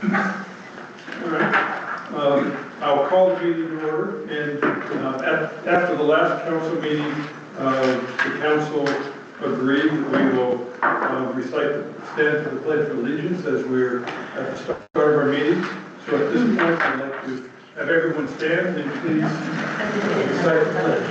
All right. I'll call the meeting to order, and after the last council meeting, the council agreed that we will stand for the Pledge of Allegiance as we're at the start of our meeting. So at this point, I'd like to have everyone stand and please recite the pledge.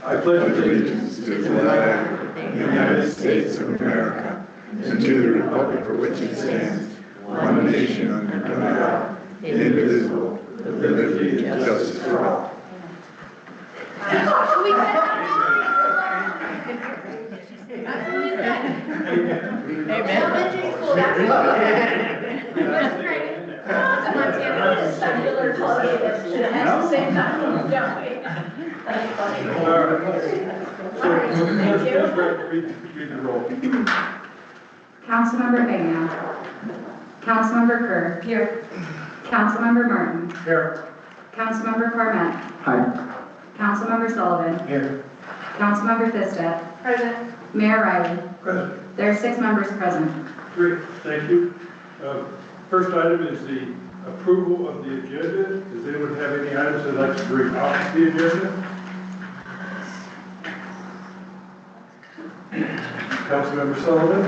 I pledge allegiance to the flag of the United States of America and to the republic for which it stands, one nation under God, indivisible, with liberty and justice for all. Councilmember Bingham. Councilmember Kerr. Here. Councilmember Martin. Here. Councilmember Cormet. Hi. Councilmember Sullivan. Here. Councilmember Thisted. Present. Mayor Riley. Present. There are 6 members present. Great, thank you. First item is the approval of the agenda. Does anyone have any items they'd like to bring off the agenda? Councilmember Sullivan?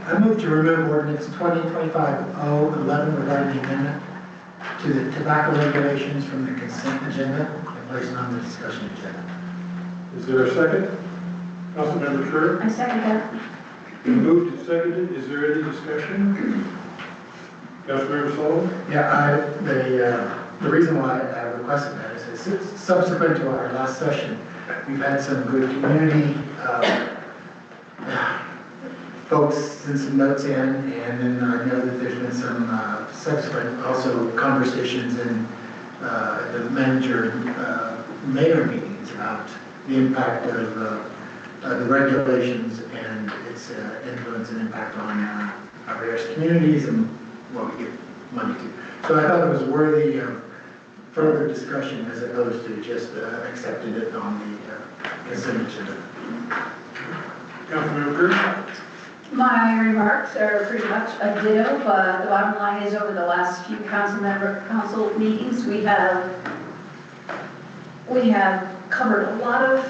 I move to remove ordinance 2025-011 regarding the amendment to the tobacco regulations from the consent agenda and place it on the discussion agenda. Is there a second? Councilmember Kerr? I second that. Been moved and seconded. Is there any discussion? Councilmember Sullivan? Yeah, the reason why I requested that is subsequent to our last session, we've had some good community folks send some notes in, and then I know that there's been some subsequent also conversations in the manager mayor meetings about the impact of the regulations and its influence and impact on our various communities and what we give money to. So I thought it was worthy of further discussion as opposed to just accepting it on the consent agenda. Councilmember Kerr? My remarks are pretty much a ditto, but the bottom line is over the last few council meetings, we have covered a lot of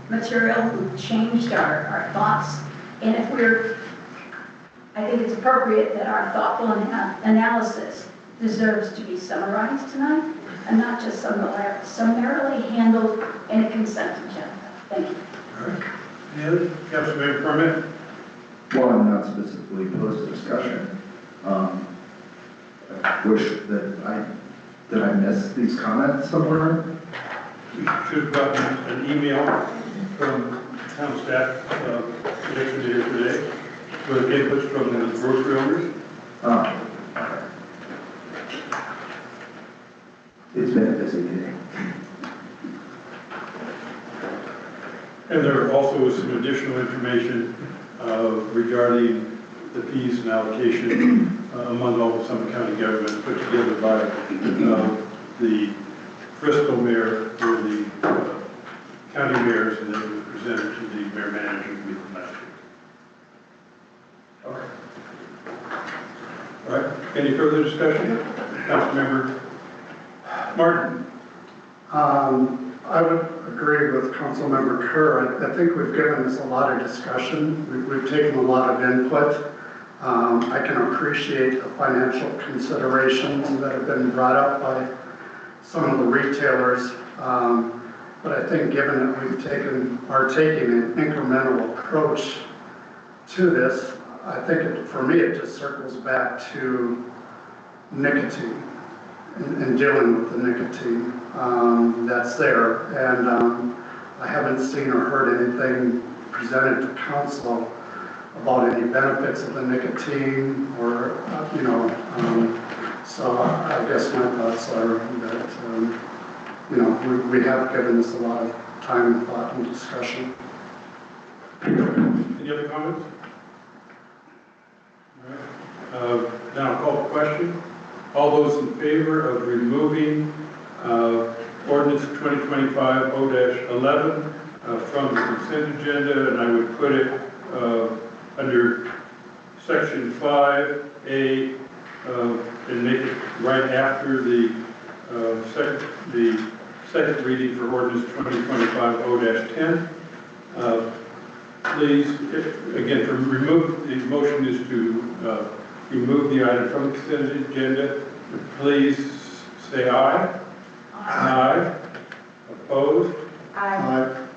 material. We've changed our thoughts, and I think it's appropriate that our thoughtful analysis deserves to be summarized tonight and not just summarily handled in a consent agenda. Thank you. All right. Any other? Councilmember Cormet? One, not specifically post discussion. I wish that did I miss these comments somewhere? We should have gotten an email from town staff connection to here today with inputs from the grocery owners. Okay. It's been a busy day. And there also was some additional information regarding the fees and allocation among all of Summit County government put together by the Bristol mayor or the county mayors, and then it was presented to the mayor manager meeting last week. All right. All right. Any further discussion? Councilmember Martin. I would agree with Councilmember Kerr. I think we've given this a lot of discussion. We've taken a lot of input. I can appreciate the financial considerations that have been brought up by some of the retailers. But I think given that are taking an incremental approach to this, I think for me it just circles back to nicotine and dealing with the nicotine that's there. And I haven't seen or heard anything presented to council about any benefits of the nicotine or, so I guess my thoughts are that, we have given this a lot of time and thought and discussion. Any other comments? All right. Now I'll call the question. All those in favor of removing ordinance 2025-0-11 from the consent agenda, and I would put it under section 5A, and make it right after the second reading for ordinance 2025-0-10. Please, again, the motion is to remove the item from the consent agenda. Please say aye. Aye. Opposed? Aye.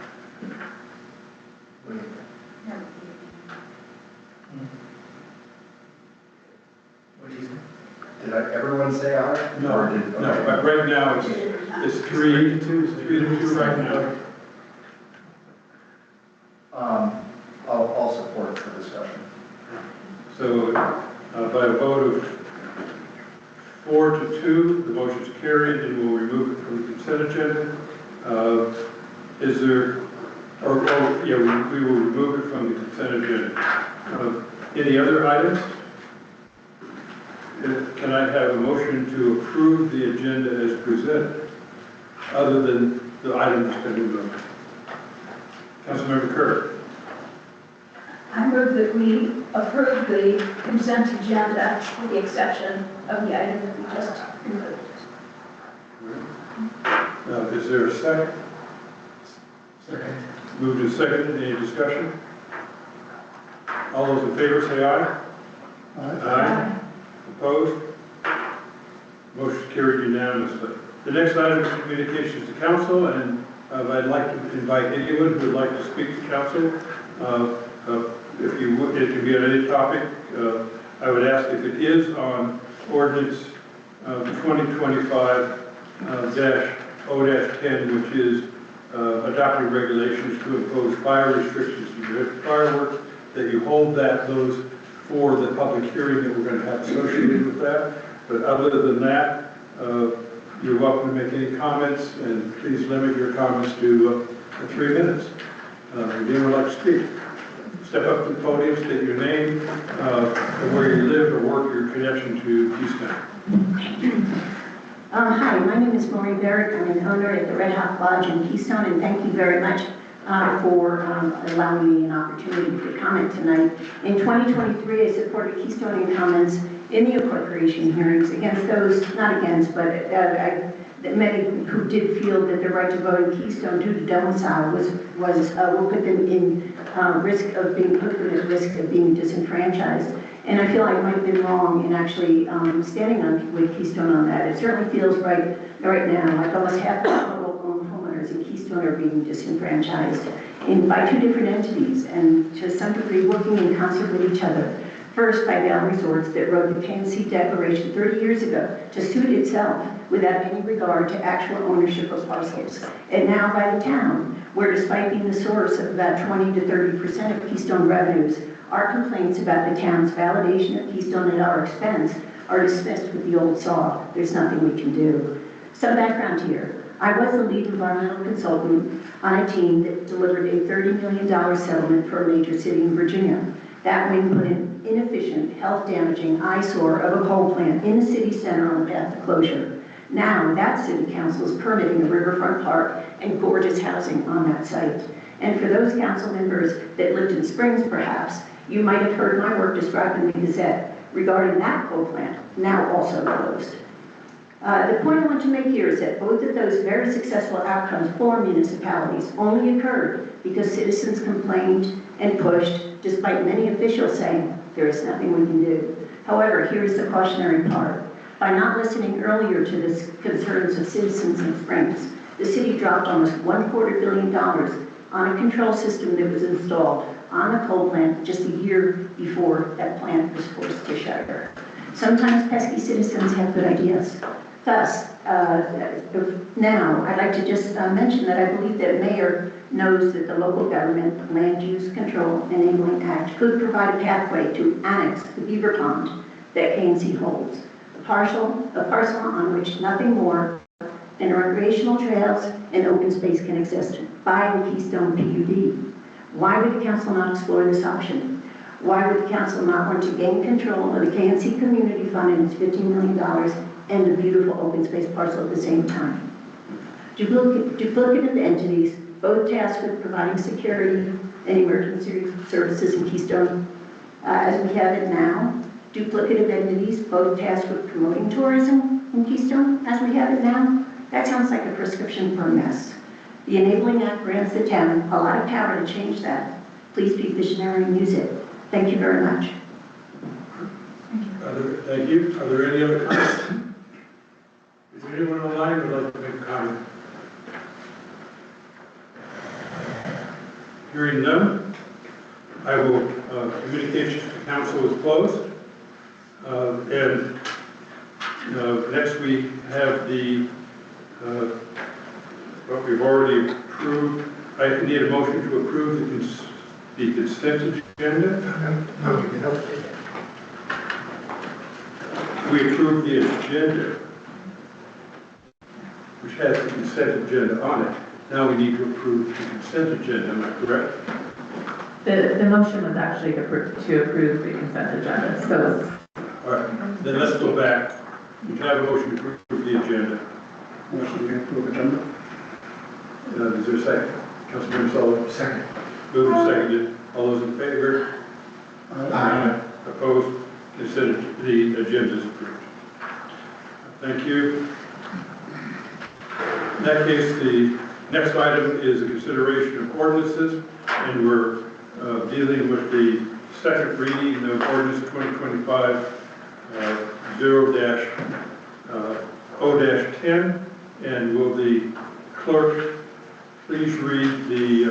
What do you say? Did everyone say aye? No, Or did- no, but right now it's 3-2 right now. I'll support for discussion. So by a vote of 4-2, the motion is carried and we'll remove it from the consent agenda. Is there, yeah, we will remove it from the consent agenda. Any other items? Can I have a motion to approve the agenda as presented, other than the items that we moved? Councilmember Kerr. I move that we approve the consent agenda with the exception of the item that we just removed. Is there a second? Second. Moved and seconded. Any discussion? All those in favor say aye. Aye. Opposed? Motion carried unanimously. The next item is communications to council, and I'd like to invite anyone who would like to speak to council. If you would, it can be on any topic. I would ask if it is on ordinance 2025-0-10, which is adopting regulations to impose fire restrictions to fireworks, that you hold those for the public hearing that we're going to have associated with that. But other than that, you're welcome to make any comments, and please limit your comments to 3 minutes. If anyone would like to speak, step up to the podium, state your name, where you live or work, your connection to Keystone. Hi, my name is Maureen Barrett. I'm an owner at the Red Hot Lodge in Keystone, and thank you very much for allowing me an opportunity to comment tonight. In 2023, I supported Keystone Incumbents in the appropriation hearings against those, not against, but many who did feel that the right to vote in Keystone due to domicile will put them in risk of being put at risk of being disenfranchised. And I feel I might have been wrong in actually standing with Keystone on that. It certainly feels right now, like almost half the local homeowners in Keystone are being disenfranchised by 2 different entities, and to some degree working in concert with each other. First, by Vail Resorts that wrote the KNC Declaration 30 years ago to suit itself without any regard to actual ownership of parcels. And now by the town, where despite being the source of about 20 to 30% of Keystone revenues, our complaints about the town's validation of Keystone at our expense are dismissed with the old saw. There's nothing we can do. Some background here. I was the lead environmental consultant on a team that delivered a $30 million settlement for a major city in Virginia. That wing put an inefficient, health-damaging eyesore of a coal plant in the city center on the path to closure. Now, that city council is permitting a riverfront park and gorgeous housing on that site. And for those council members that lived in Springs, perhaps, you might have heard my work described in the Gazette regarding that coal plant, now also closed. The point I want to make here is that both of those very successful outcomes for municipalities only occurred because citizens complained and pushed, despite many officials saying, there is nothing we can do. However, here is the cautionary part. By not listening earlier to the concerns of citizens in Springs, the city dropped almost $250 million on a control system that was installed on a coal plant just a year before that plant was forced to shutter. Sometimes pesky citizens have good ideas. Thus, now I'd like to just mention that I believe that Mayor knows that the Local Government Land Use Control Enabling Act could provide a pathway to annex the beaver pond that KNC holds, a parcel on which nothing more than recreational trails and open space can exist by the Keystone PUD. Why would the council not explore this option? Why would the council not want to gain control of the KNC Community Fund and its $15 million and the beautiful open space parcel at the same time? Duplicative entities, both tasked with providing security and emergency services in Keystone, as we have it now, duplicative entities, both tasked with promoting tourism in Keystone, as we have it now, that sounds like a prescription for a mess. The Enabling Act grants the town a lot of power to change that. Please be visionary and use it. Thank you very much. Thank you. Are there any other comments? Is there anyone online who would like to make a comment? Hearing none, I will communication to council is closed. Next we have the what we've already approved. I need a motion to approve the consent agenda. We approved the agenda, which has the consent agenda on it. Now we need to approve the consent agenda, am I correct? The motion was actually to approve the consent agenda, so. All right, then let's go back. We can have a motion to approve the agenda. Motion to approve agenda. Is there a second? Councilmember Sullivan? Second. Moved and seconded. All those in favor? Aye. Opposed? Consent, the agenda is approved. Thank you. In that case, the next item is a consideration of ordinances, and we're dealing with the second reading of ordinance 2025 0-10. And will the clerk please read the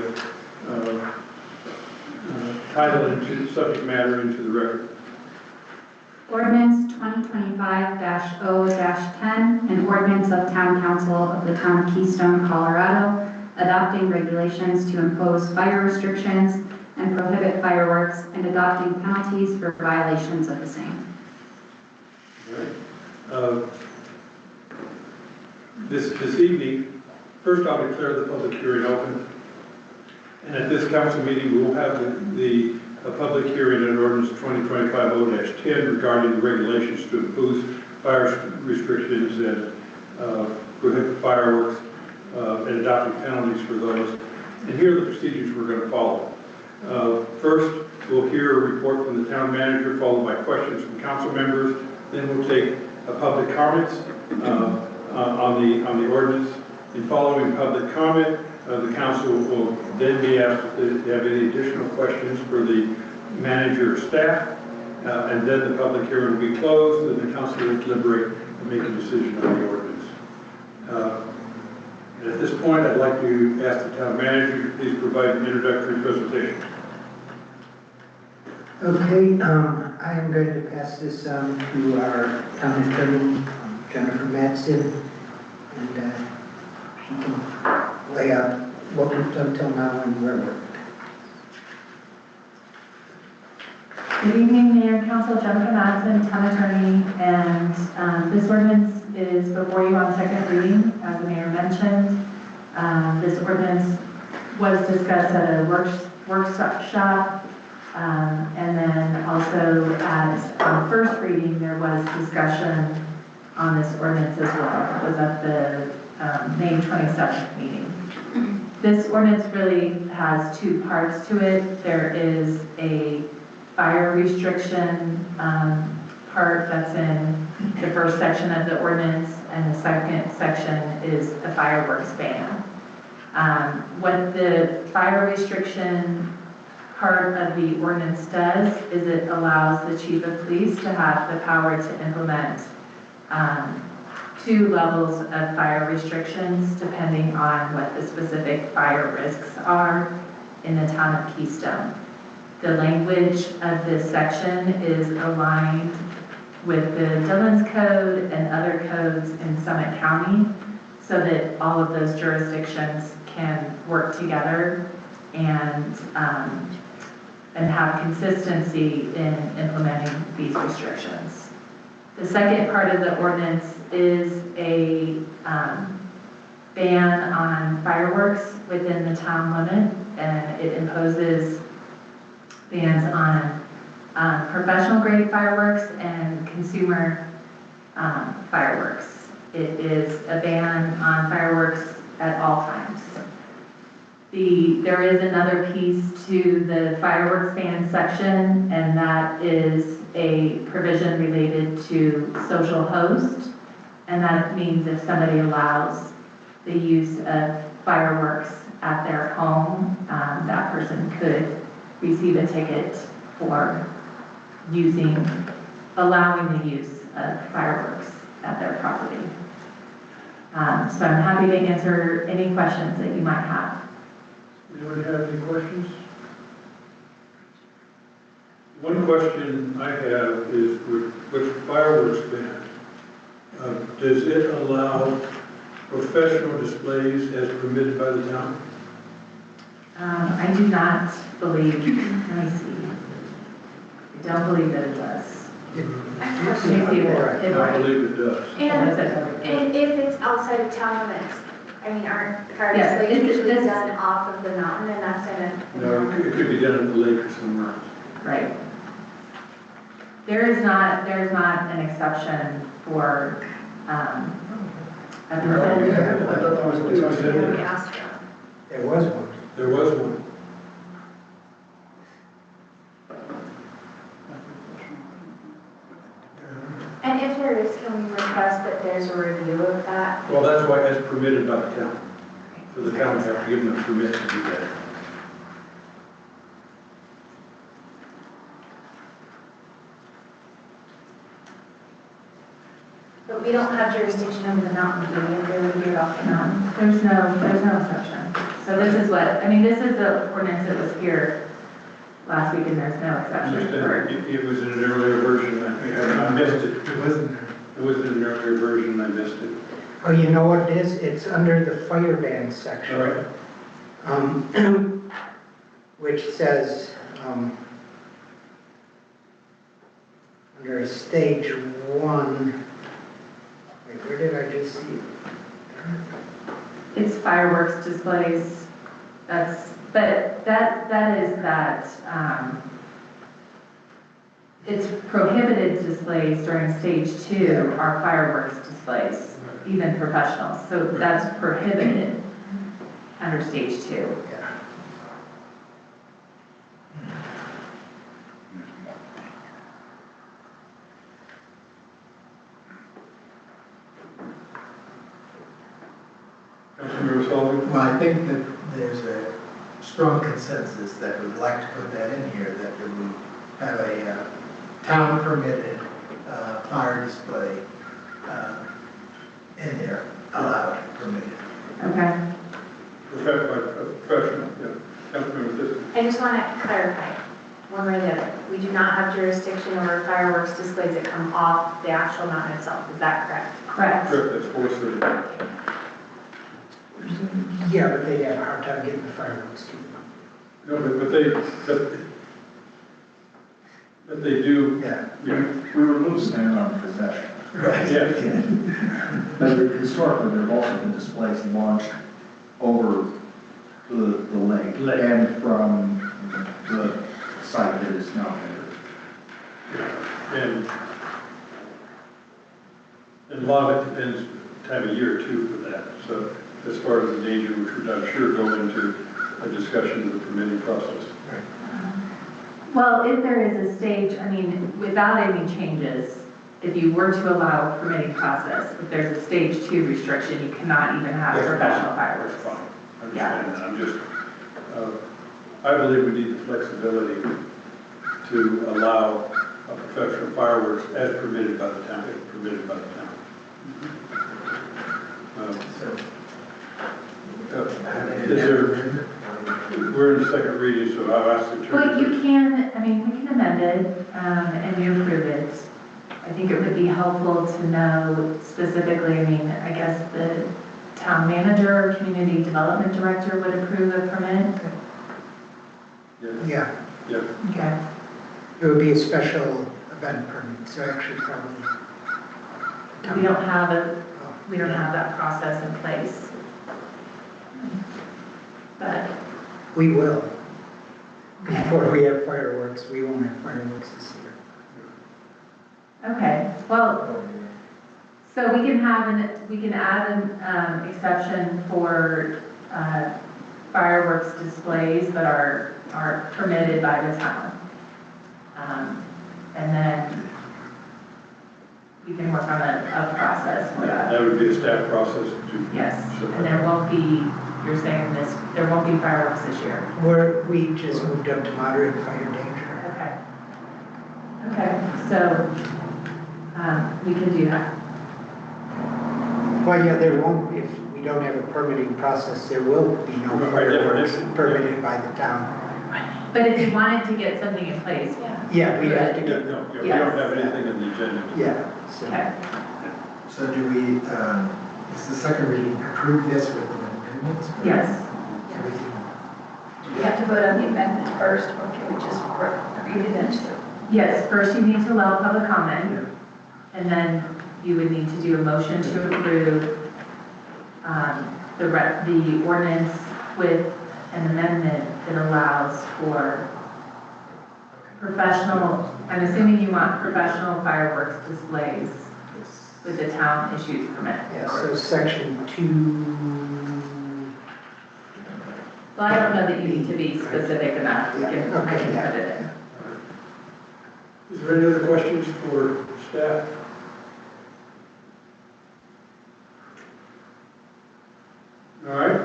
title and subject matter into the record? Ordinance 2025-0-10, an ordinance of Town Council of the Town of Keystone, Colorado, adopting regulations to impose fire restrictions and prohibit fireworks and adopting penalties for violations of the same. All right. This evening, first I'll declare the public hearing open. And at this council meeting, we will have a public hearing on ordinance 2025-0-10 regarding the regulations to impose fire restrictions and prohibit fireworks and adopting penalties for those. And here are the procedures we're going to follow. First, we'll hear a report from the town manager, followed by questions from council members. Then we'll take public comments on the ordinance. In following public comment, the council will then be asked if they have any additional questions for the manager or staff, and then the public hearing will be closed, and the council will deliberate and make a decision on the ordinance. And at this point, I'd like to ask the town manager to please provide an introductory presentation. Okay, I am going to pass this to our town attorney, Jennifer Matson, and she can lay out what we've done till now and where we're. Good evening, Mayor and Council. Jennifer Madsen, town attorney, and this ordinance is before you on second reading, as the mayor mentioned. This ordinance was discussed at a workshop, and then also at first reading, there was discussion on this ordinance as well. It was at the May 27th meeting. This ordinance really has two parts to it. There is a fire restriction part that's in the first section of the ordinance, and the second section is a fireworks ban. What the fire restriction part of the ordinance does is it allows the chief of police to have the power to implement 2 levels of fire restrictions depending on what the specific fire risks are in the town of Keystone. The language of this section is aligned with the Dillon's Code and other codes in Summit County so that all of those jurisdictions can work together and have consistency in implementing these restrictions. The second part of the ordinance is a ban on fireworks within the town limit, and it imposes bans on professional grade fireworks and consumer fireworks. It is a ban on fireworks at all times. there is another piece to the fireworks ban section, and that is a provision related to social host. And that means if somebody allows the use of fireworks at their home, that person could receive a ticket for allowing the use of fireworks at their property. So I'm happy to answer any questions that you might have. Anyone have any questions? One question I have is with fireworks ban, does it allow professional displays as permitted by the town? I do not believe, let me see. I don't believe that it does. Let me see if I believe it does. And if it's outside of town limits, I mean, aren't fire Yes, displays usually this- done off of the mountain and that's in a... No, it could be done at the lake or somewhere else. Right. There is not an exception for, a permit. I thought that was what you said. We asked for them. There was one. There was one. And if there is, can we request that there's a review of that? Well, that's why it's permitted by the town. So the town have to give them a permit to do that. But we don't have jurisdiction over the mountain, do we? If they would get off the mountain. There's no exception. So this is this is the ordinance that was here last week, and there's no I exception for. understand it was in an earlier version, I missed it. It wasn't there. It was in an earlier version, I missed it. Oh, you know what it is? It's under the fire ban section. All right. Which says, under stage 1, wait, where did I just see it? It's fireworks displays. But that is that, it's prohibited displays during stage 2 are fireworks displays, even professional. So that's prohibited under stage 2. Yeah. Councilmember Sullivan? Well, I think that there's a strong consensus that we'd like to put that in here, that we have a town permitted fire display in there, allowed, permitted. Okay. Professional, yeah. Councilmember Tisdale. I just want to clarify, one way or the other. We do not have jurisdiction over fireworks displays that come off the actual mountain itself. Is that correct? Correct. Correct, that's 430. Yeah, but they'd have a hard time getting the fireworks to them. No, but they do, Yeah. We remove stand on possession. Right. yeah. But historically, there have also been displays launched over the lake and from the site that is now entered. And a lot of it depends, time of year too for that. So as far as the danger, which would I'm sure go into a discussion of the permitting process. Well, if there is a stage, without any changes, if you were to allow a permitting process, if there's a stage 2 restriction, you cannot even have That's professional fine. fireworks. That's fine. I understand that. I'm just, I believe we need the flexibility to allow professional fireworks as permitted by the town, if permitted by the town. Is there, we're in the second reading, so I'll ask the Well, attorney. we can amend it, and you approve it. I think it would be helpful to know specifically, I guess the town manager or community development director would approve a permit. Yeah, Yeah, yeah. Okay. it would be a special event permit, so actually probably. We don't have that process in place. But, We will. Before we have fireworks, we won't have fireworks this year. okay, well, so we can add an exception for fireworks displays that are permitted by the town. And then we can work on a process for that. That would be a staff process to. Yes, and there won't be, you're saying this, there won't be fireworks this year. We just moved up to moderate fire danger. Okay. Okay, so, we can do that. Well, yeah, there won't, if we don't have a permitting process, there will be no Right, fireworks yeah. permitted by the town. But if you wanted to get something in place, Yeah, we have to Yeah, get, no, yeah, we don't have anything on the agenda. yeah. So okay. So do we, is the second reading approve this with the amendments? Yes. So we can- Do we have to vote on the amendment first, or can we just read it into? Yes, first you need to allow public comment, and then you would need to do a motion to approve the ordinance with an amendment that allows for professional, I'm assuming you want professional fireworks displays with the town issued permit. Yeah, so section 2, Well, I don't know that you need to be specific enough. I can put it in. Is there any other questions for staff? All right,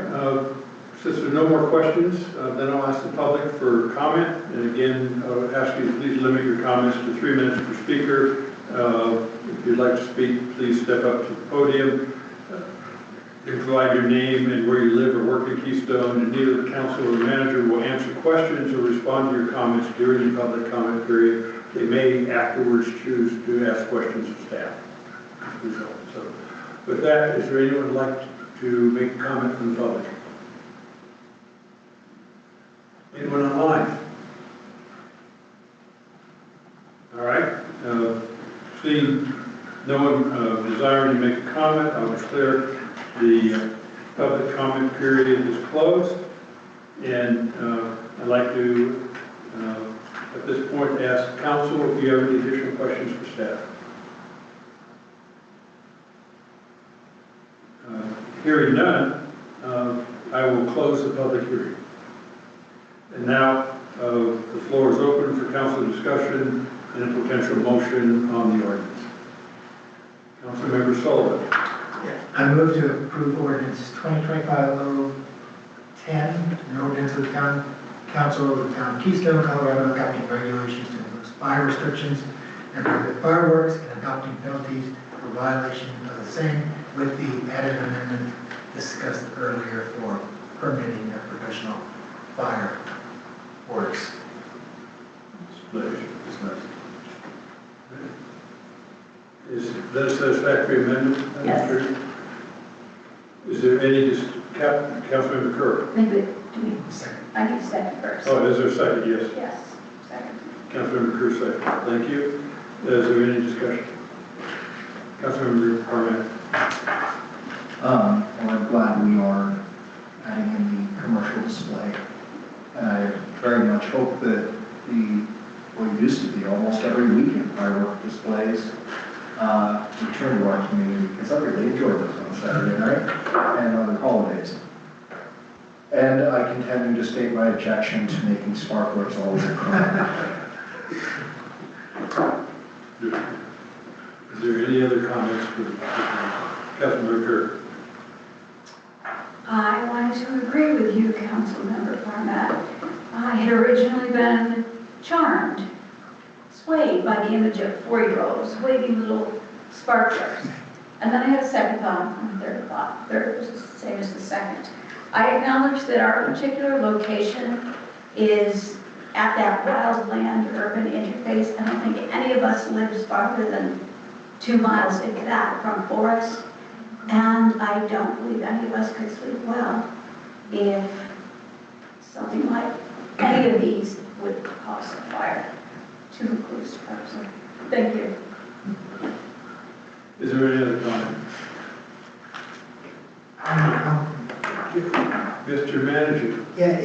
since there are no more questions, then I'll ask the public for comment. And again, I would ask you to please limit your comments to 3 minutes per speaker. If you'd like to speak, please step up to the podium. You can provide your name and where you live or work in Keystone, and neither the council or the manager will answer questions or respond to your comments during the public comment period. They may afterwards choose to ask questions of staff. So, with that, is there anyone who'd like to make a comment from the public? Anyone online? All right. Seeing no one desiring to make a comment, I'll declare the public comment period is closed. And I'd like to, at this point, ask council if you have any additional questions for staff. Hearing none, I will close the public hearing. And now the floor is open for council discussion and a potential motion on the ordinance. Councilmember Sullivan. I move to approve ordinance 2025-010, an ordinance of the town council of the town of Keystone, Colorado, adopting regulations to impose fire restrictions and prohibit fireworks and adopting penalties for violation of the same with the added amendment discussed earlier for permitting of professional fireworks. Is that a satisfactory amendment? Yes. Is there any, Councilmember Kerr? I need a second first. Oh, is there a second? Yes. Yes, second. Councilmember Kerr, second. Thank you. Is there any discussion? Councilmember Parmet. Well, I'm glad we are adding in the commercial display. And I very much hope that what used to be almost every weekend firework displays return to our community, because I really enjoy those on Saturday night and other holidays. And I continue to state my objection to making sparklers all year round. Is there any other comments for Councilmember Kerr? I wanted to agree with you, Councilmember Parmet. I had originally been charmed, swayed by the image of 4-year-olds waving little sparklers. And then I had a second thought, and a third thought. Third was the same as the second. I acknowledge that our particular location is at that wildland-urban interface. I don't think any of us lives farther than 2 miles, if that, from forest. And I don't believe any of us could sleep well if something like any of these would cause a fire to a close person. Thank you. Is there any other comment? Mr. Manager. yeah,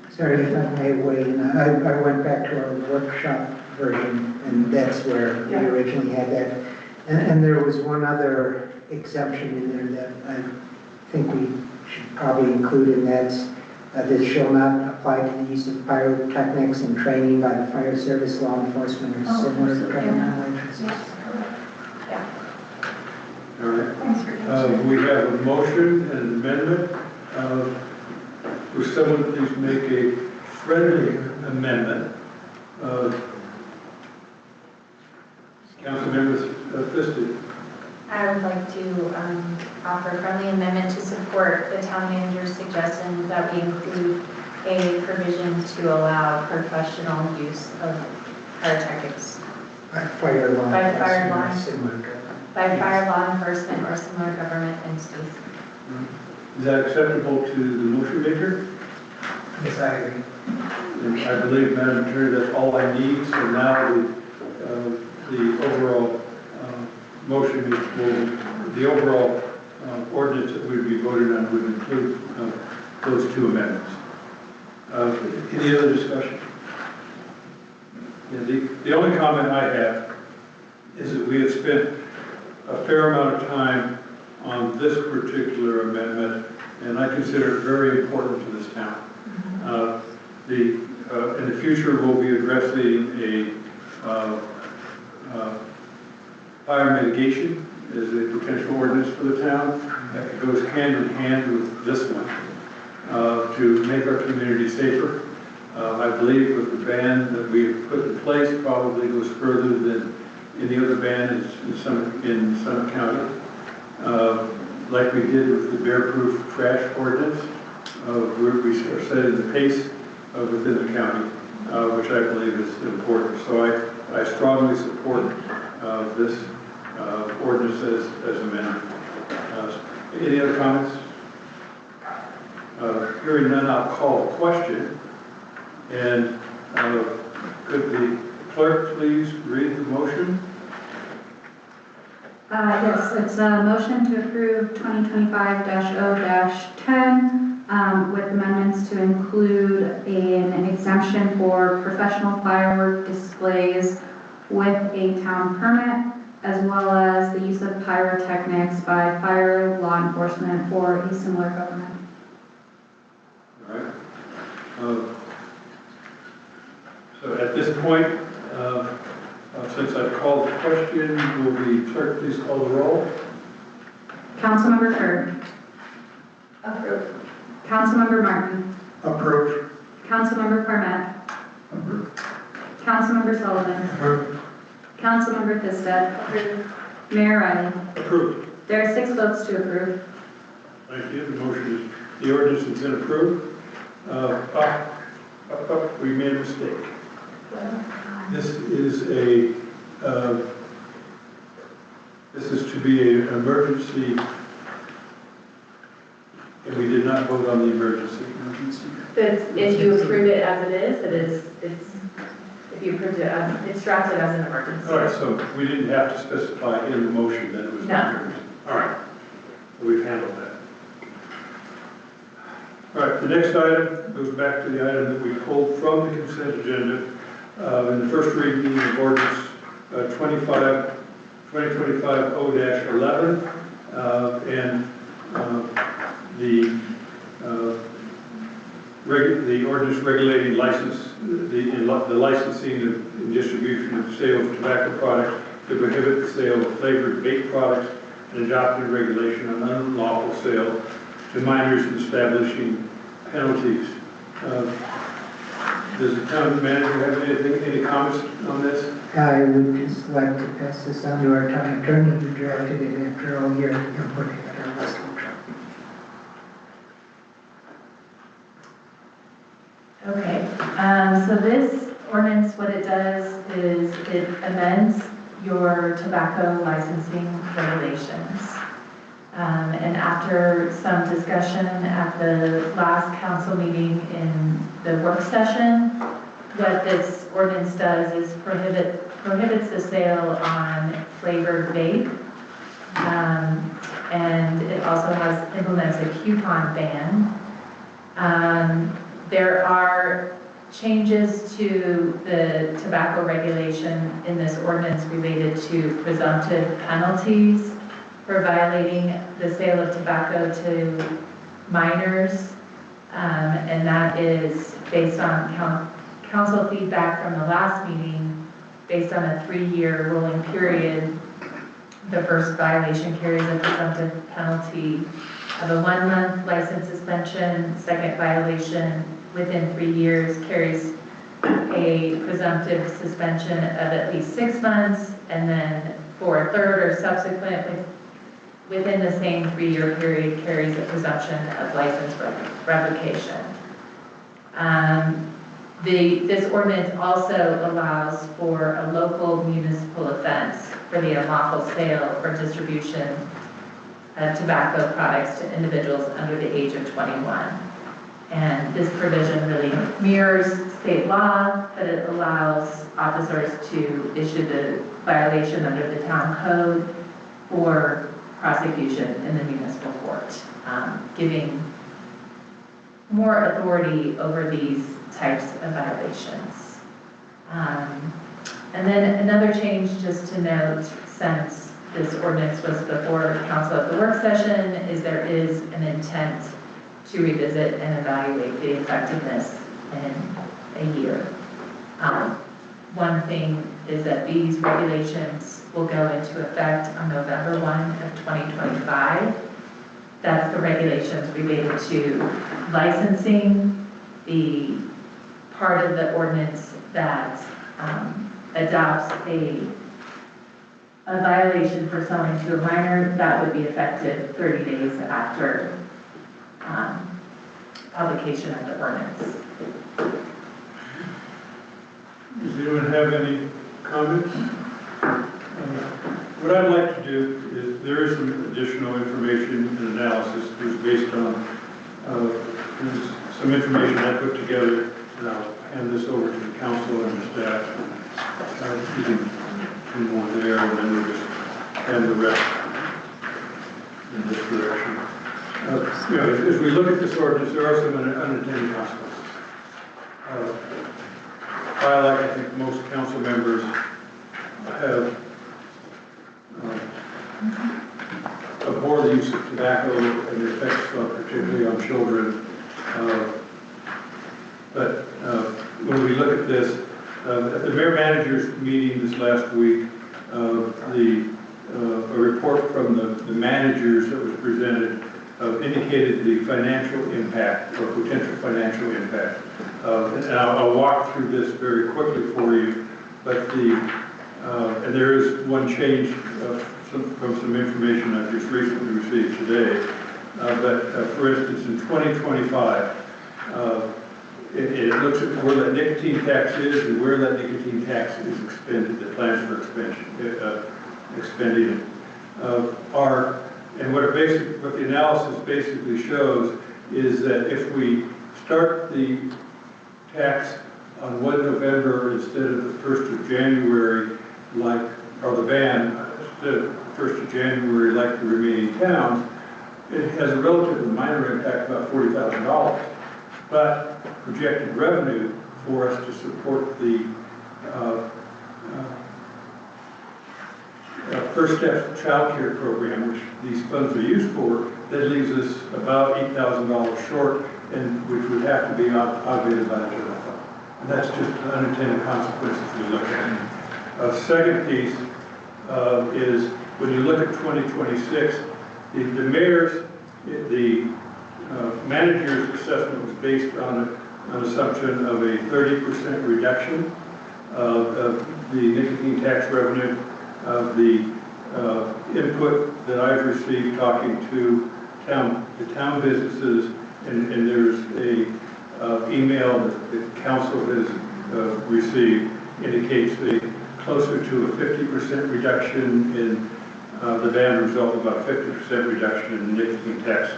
sorry if I may weigh in. I went back to our workshop version, and that's where we originally had that. And there was one other exemption in there that I think we should probably include in that, this shall not apply to the use of pyrotechnics and training by the fire service, law enforcement, or Oh, similar absolutely. governmental agencies. All right. Thanks for We have a motion and an amendment. Will someone please make a friendly amendment? Councilmember Fiston. I would like to offer a friendly amendment to support the town manager's suggestion that we include a provision to allow professional use of pyrotechnics By fire law. By fire enforcement or law. similar government. by fire law enforcement or similar government entities. Is that acceptable to the motion maker? Yes, I agree. And I believe, Madam Attorney, that's all I need. So now the overall motion is, the overall ordinance that we'd be voting on would include those two amendments. Any other discussion? Yeah, the only comment I have is that we have spent a fair amount of time on this particular amendment, and I consider it very important to this town. In the future, we'll be addressing a fire mitigation as a potential ordinance for the town. It goes hand in hand with this one to make our community safer. I believe with the ban that we have put in place probably goes further than any other ban in Summit County. Like we did with the bear-proof trash ordinance, where we are setting the pace within the county, which I believe is important. So I strongly support this ordinance as amended. Any other comments? Hearing none, I'll call the question. And could the clerk please read the motion? Yes, it's a motion to approve 2025-0-10 with amendments to include an exemption for professional firework displays with a town permit, as well as the use of pyrotechnics by fire, law enforcement, or a similar government. All right. So at this point, since I've called the question, will the clerk please call the roll? Councilmember Kerr. Approved. Councilmember Martin. Approved. Councilmember Cormet. Approved. Councilmember Sullivan. Approved. Councilmember Thisted. Mayor Riley. Approved. There are 6 votes to approve. Thank you. The motion is, the ordinance has been approved. We made a mistake. This is to be an emergency, and we did not vote on the emergency. If you approve it as it is, if you approved it as, it's drafted as an emergency. All right, so we didn't have to specify in the motion that it was an No. emergency. All right, so we've handled that. All right, the next item goes back to the item that we pulled from the consent agenda in the first reading of ordinance 2025-0-11 and the ordinance regulating the licensing and distribution of sale of tobacco products to prohibit the sale of flavored vape products and adopting regulation on unlawful sale to minors and establishing penalties. Does the town manager have any comments on this? I would just like to pass this on to our town attorney who drafted it after all your input at our last workshop. Okay, so this ordinance, what it does is it amends your tobacco licensing regulations. And after some discussion at the last council meeting in the work session, what this ordinance does is prohibits the sale on flavored vape. And it also implements a coupon ban. There are changes to the tobacco regulation in this ordinance related to presumptive penalties for violating the sale of tobacco to minors, and that is based on council feedback from the last meeting, based on a 3-year rolling period. The first violation carries a presumptive penalty of a 1-month license suspension. Second violation within 3 years carries a presumptive suspension of at least 6 months, and then for a third or subsequent within the same 3-year period carries a presumption of license revocation. This ordinance also allows for a local municipal offense for the unlawful sale or distribution of tobacco products to individuals under the age of 21. And this provision really mirrors state law, but it allows officers to issue the violation under the town code for prosecution in the municipal court, giving more authority over these types of violations. And then another change just to note, since this ordinance was before council at the work session, is there is an intent to revisit and evaluate the effectiveness in a year. One thing is that these regulations will go into effect on November 1 of 2025. That's the regulations related to licensing, the part of the ordinance that adopts a violation for selling to a minor. That would be effective 30 days after publication of the ordinance. Does anyone have any comments? What I'd like to do is, there is some additional information and analysis that was based on some information I put together, and I'll hand this over to the council and the staff. You can do more there, and then we'll just hand the rest in this direction. As we look at this ordinance, there are some unintended consequences. I think most council members have abhor the use of tobacco and the effects, particularly on children. But when we look at this, at the mayor-manager's meeting this last week, a report from the managers that was presented indicated the financial impact or potential financial impact. And I'll walk through this very quickly for you, but and there is one change from some information I've just recently received today. For instance, in 2025, it looks at where that nicotine tax is and where that nicotine tax is expended, the plans for expending it. And what the analysis basically shows is that if we start the tax on 1 November instead of the 1st of January, or the ban instead of the 1st of January like the remaining towns, it has a relatively minor impact, about $40,000. But projected revenue for us to support the First Step Child Care Program, which these funds are used for, that leaves us about $8,000 short, and which would have to be augmented by the general fund. And that's just the unintended consequences we look at. Second piece is when you look at 2026, the manager's assessment was based on an assumption of a 30% reduction of the nicotine tax revenue. The input that I've received talking to the town businesses, and there's a email that the council has received, indicates closer to a 50% reduction in the ban result, about a 50% reduction in nicotine tax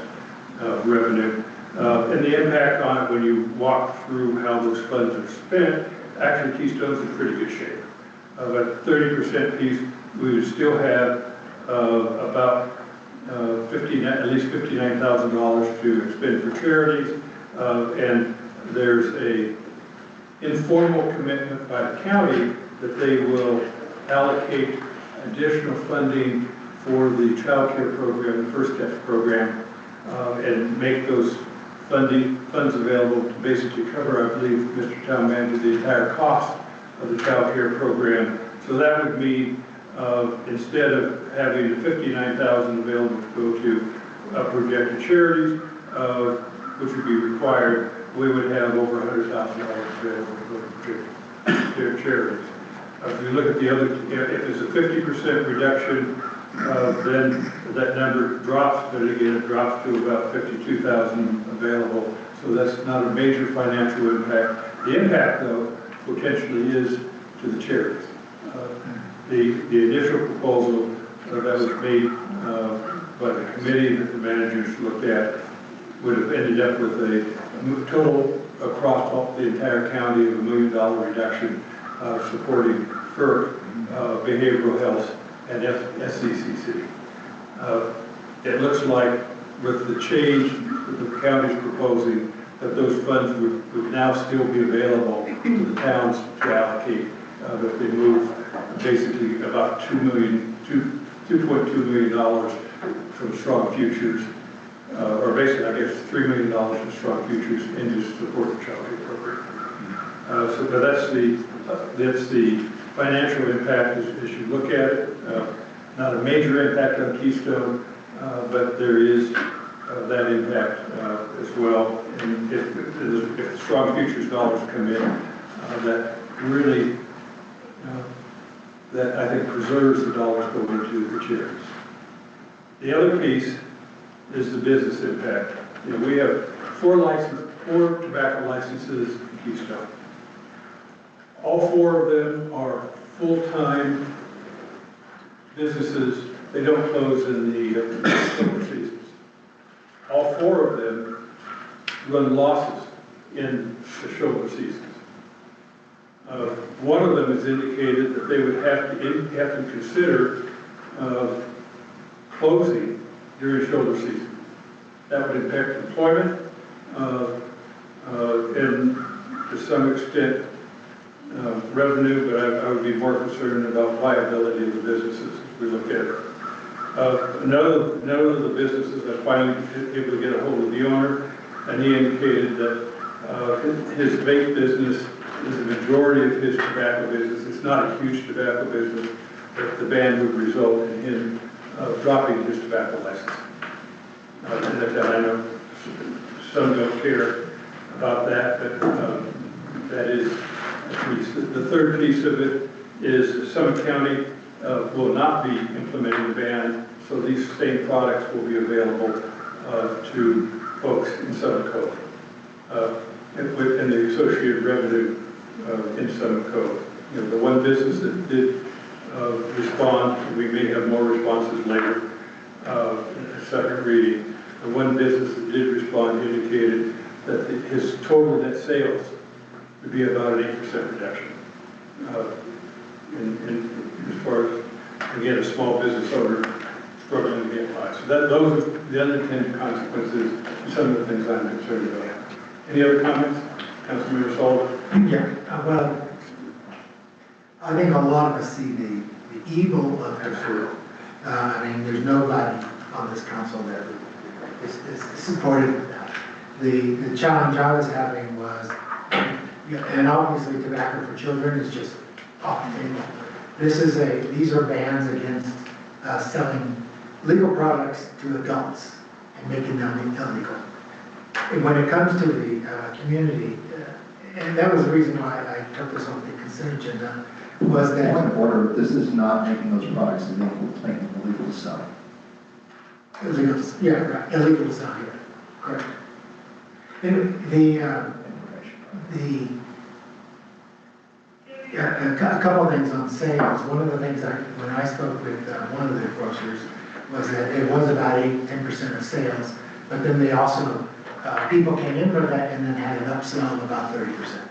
revenue. And the impact on it when you walk through how those funds are spent, actually Keystone's in pretty good shape. But 30% piece, we would still have about at least $59,000 to expend for charities, and there's a informal commitment by the county that they will allocate additional funding for the child care program, the First Steps program, and make those funds available to basically cover, I believe, Mr. Town Manager, the entire cost of the child care program. So that would mean, instead of having $59,000 available to go to projected charities, which would be required, we would have over $100,000 available to go to their charities. If you look at the other, if it's a 50% reduction, then that number drops, but again, it drops to about 52,000 available. So that's not a major financial impact. The impact, though, potentially is to the charities. The initial proposal that was made by the committee that the managers looked at would have ended up with a total across the entire county of $1 million reduction supporting FERC, behavioral health, and SCCC. It looks like with the change that the county's proposing, that those funds would now still be available to the towns to allocate, if they move basically about $2.2 million from strong futures, or basically I guess $3 million from strong futures into support the child care program. But that's the financial impact as you look at it. Not a major impact on Keystone, but there is that impact as well. And if strong futures dollars come in, that really, that I think preserves the dollars going to the charities. The other piece is the business impact. You know, we have four tobacco licenses in Keystone. All four of them are full-time businesses. They don't close in the summer seasons. All four of them run losses in the shoulder seasons. One of them has indicated that they would have to consider closing during shoulder season. That would impact employment and to some extent revenue, but I would be more concerned about viability of the businesses as we look at it. None of the businesses are finally able to get a hold of the owner, and he indicated that his vape business is the majority of his tobacco business. It's not a huge tobacco business, but the ban would result in him dropping his tobacco license. And that I know some don't care about that, but that is a piece. The third piece of it is Summit County will not be implementing the ban, so these same products will be available to folks in Summit Cove and the associated revenue in Summit Cove. You know, the one business that did respond, we may have more responses later in the second reading. The one business that did respond indicated that his total net sales would be about an 8% reduction. As far as, again, a small business owner struggling to get by. So those are the unintended consequences of some of the things I'm concerned about. Any other comments? Councilmember Sullivan? Yeah, well, I think a lot of us see the evil of tobacco. I mean, there's nobody on this council that is supportive of that. The challenge I was having was, and obviously tobacco for children is just off the table. These are bans against selling legal products to adults and making them illegal. And when it comes to the community, and that was the reason why I took this on the consent agenda, was that... Point of order, this is not making those products illegal to sell. Illegal, yeah, right, illegal to sell here, correct. And a couple of things on sales. One of the things when I spoke with one of the grocers was that it was about 10% of sales, but then they also, people came in for that and then had an upsell of about 30%.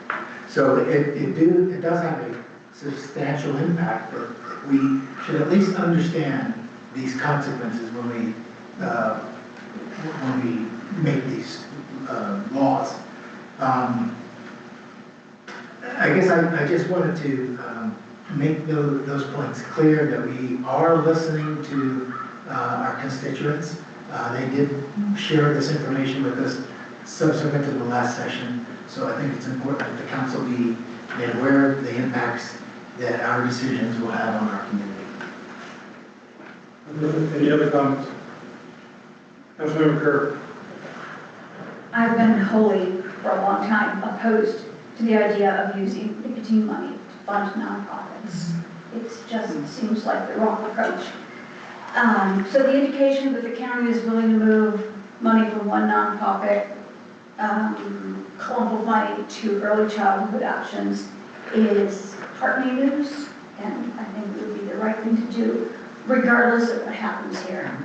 So it does have a substantial impact, but we should at least understand these consequences when we make these laws. I guess I just wanted to make those points clear, that we are listening to our constituents, They did share this information with us subsequent to the last session, so I think it's important that the council be made aware of the impacts that our decisions will have on our community. Any other comments? Councilmember Kerr. I've been wholly, for a long time, opposed to the idea of using nicotine money to fund nonprofits. It just seems like the wrong approach. So the indication that the county is willing to move money from one nonprofit clump of money to early childhood options is heartening news, and I think it would be the right thing to do, regardless of what happens here.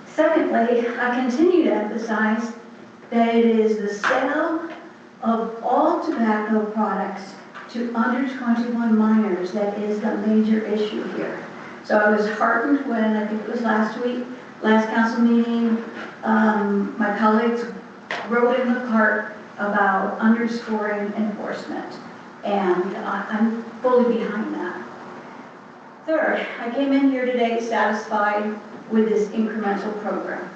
Secondly, I continue to emphasize that it is the sale of all tobacco products to under 21 minors that is the major issue here. So I was heartened when, I think it was last council meeting, my colleagues wrote in the part about underscoring enforcement, and I'm fully behind that. Third, I came in here today satisfied with this incremental program,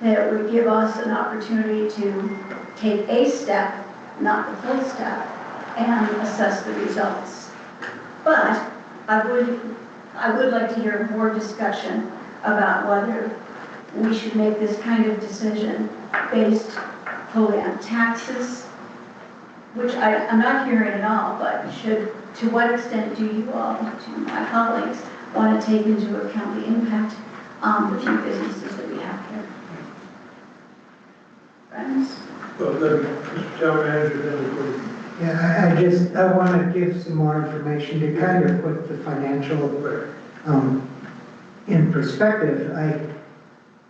that it would give us an opportunity to take a step, not the full step, and assess the results. But I would like to hear more discussion about whether we should make this kind of decision based fully on taxes, which I'm not hearing at all, but to what extent do you all, to my colleagues, want to take into account the impact on the few businesses that we have here? Friends? Well, then, Mr. Town Manager, then we'll. Yeah, I want to give some more information to kind of put the financial in perspective.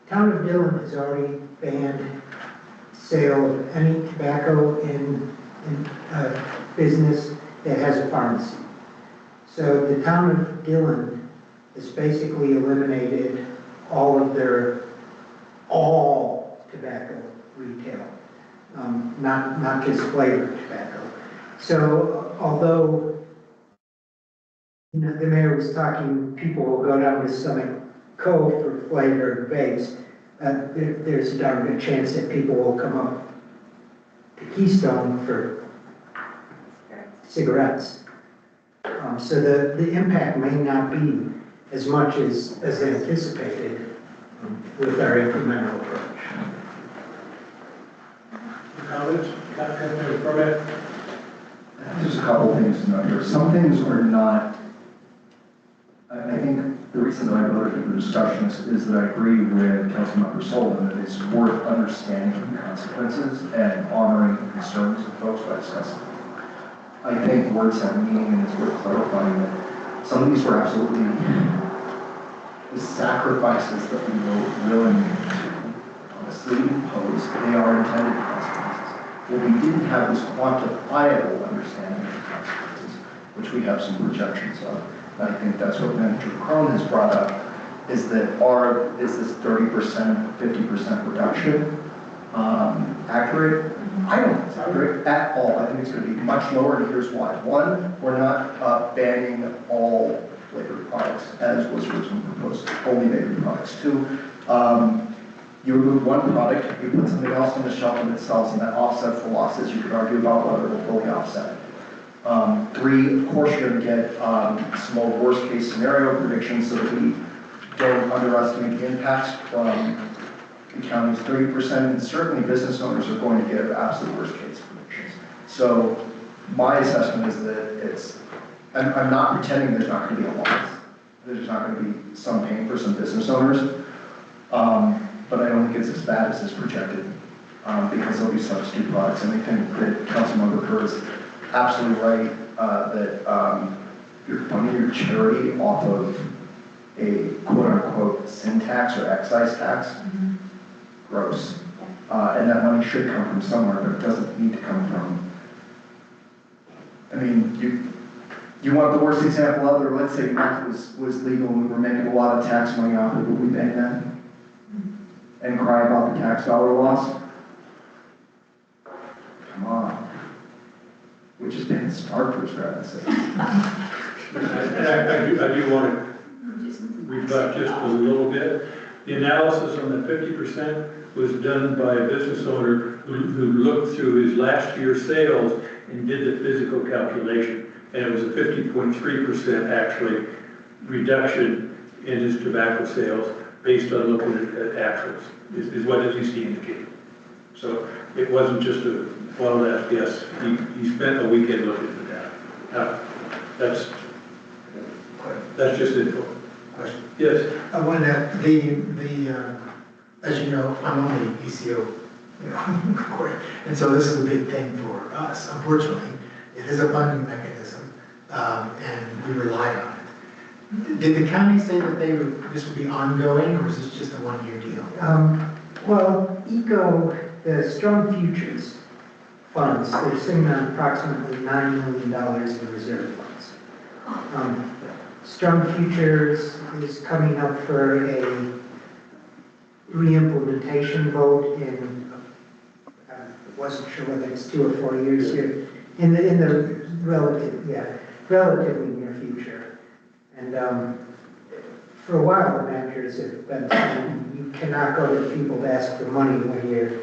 Town of Dillon has already banned sale of any tobacco in a business that has a pharmacy. So the town of Dillon has basically eliminated all tobacco retail, not just flavored tobacco. So although the mayor was talking, people will go down to Summit Cove for flavored vapes, there's a darn good chance that people will come up to Keystone for cigarettes. So the impact may not be as much as anticipated with our incremental approach. Comments? Councilmember Permit? Just a couple of things to note here. Some things are not, I think the reason that I voted for the discussion is that I agree with Councilmember Sullivan that it's worth understanding the consequences and honoring the concerns of folks by discussing. I think words have meaning, and it's worth clarifying that some of these were absolutely the sacrifices that we were willing to honestly impose. They are intended consequences. But we didn't have this quantifiable understanding of the consequences, which we have some projections of. And I think that's what Manager Crone has brought up, is that is this 30%, 50% reduction accurate? I don't think it's accurate at all. I think it's going to be much lower, and here's why. One, we're not banning all flavored products, as was originally proposed, only flavored products. Two, you remove one product, you put something else on the shelf and it sells, and that offsets the losses. You could argue about whether it will fully offset it. Three, of course, you're going to get some old worst-case scenario predictions so that we don't underestimate the impacts from the county's 30%, and certainly business owners are going to give absolute worst-case predictions. So my assessment is that I'm not pretending there's not going to be a loss. There's not going to be some pain for some business owners, but I don't think it's as bad as is projected because there'll be substitute products. And I think that Councilmember Kerr is absolutely right that you're funding your charity off of a quote-unquote sin tax or excise tax. Gross. And that money should come from somewhere, but it doesn't need to come from. I mean, you want the worst example ever. Let's say meth was legal and we were making a lot of tax money off it, would we ban that? And cry about the tax dollar loss? Come on. We're just being starters, for heaven's sake. I do want to rebut just a little bit. The analysis on the 50% was done by a business owner who looked through his last year's sales and did the physical calculation. And it was a 50.3% actually reduction in his tobacco sales based on looking at actuals, is what at least he indicated. So it wasn't just a wild-ass guess. He spent a weekend looking at that. Now, that's just info. Question. Yes. I wanted to, as you know, I'm on the ECO, court, and so this is a big thing for us. Unfortunately, it is a funding mechanism, and we rely on it. Did the county say that this would be ongoing, or is this just a one-year deal? Well, the Strong Futures funds, they're sitting on approximately $9 million in reserve funds. Strong Futures is coming up for a re-implementation vote in, I wasn't sure whether it's 2 or 4 years here, in the relatively near future. And for a while, the managers have been saying you cannot go to people to ask for money when you're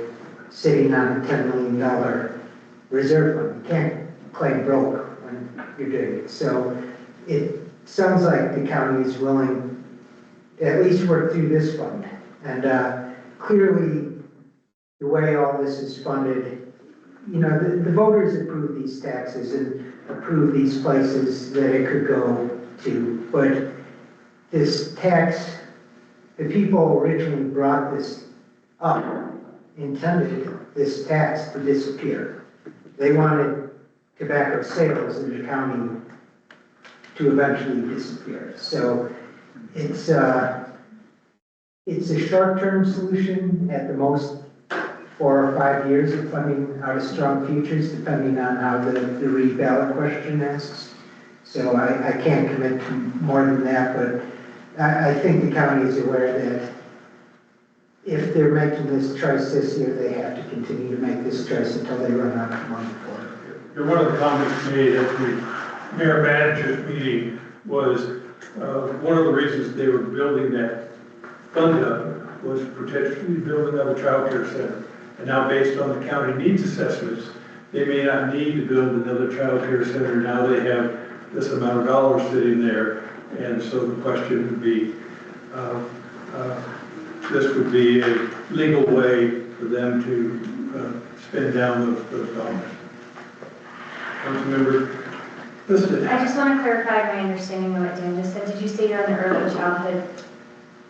sitting on a $10 million reserve fund. You can't claim broke when you're doing it. So it sounds like the county is willing to at least work through this fund. And clearly, the way all this is funded, you know, the voters approve these taxes and approve these places that it could go to. But this tax, the people originally brought this up, intended this tax to disappear. They wanted tobacco sales in the county to eventually disappear. So it's a short-term solution, at the most 4 or 5 years of funding out of Strong Futures, depending on how the reballot question asks. So I can't commit to more than that, but I think the county is aware that if they're making this choice this year, they have to continue to make this choice until they run out of money for it. One of the comments made at the mayor-manager's meeting was one of the reasons they were building that fund up was potentially building another child care center. And now based on the county needs assessments, they may not need to build another child care center. Now they have this amount of dollars sitting there. And so the question would be, this would be a legal way for them to spend down those dollars. Councilmember Liston. I just want to clarify my understanding of what Dan just said. Did you say you're on the early childhood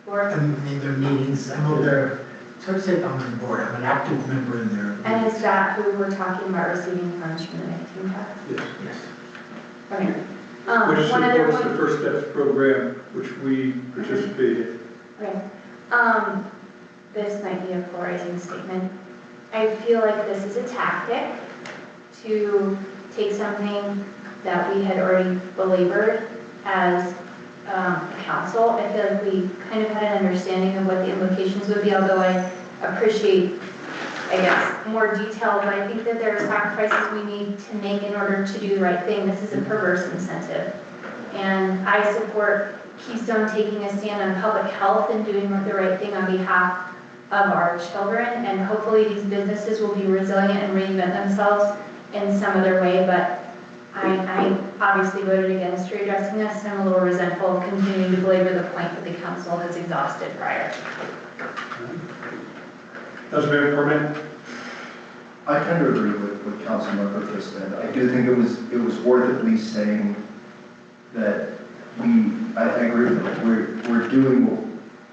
board? I'm in their meetings, I'm over there, it's hard to say if I'm on the board, I'm an active member in there. And is that who we're talking about receiving funds from the 19 tax? Yes. Yes. Okay. Which One other supports the one. First Steps program, which we participate in. Okay. This might be a polarizing statement. I feel like this is a tactic to take something that we had already belabored as a council. I feel like we kind of had an understanding of what the implications would be, although I appreciate, I guess, more detail, but I think that there are sacrifices we need to make in order to do the right thing. This is a perverse incentive. And I support Keystone taking a stand on public health and doing the right thing on behalf of our children. And hopefully these businesses will be resilient and reinvent themselves in some other way. But I obviously voted against readdressing this, and I'm a little resentful of continuing to belabor the point that the council has exhausted prior. Councilmember Cormack? I tend to agree with what Councilmember just said. I do think it was worth at least saying that I agree with it. We're doing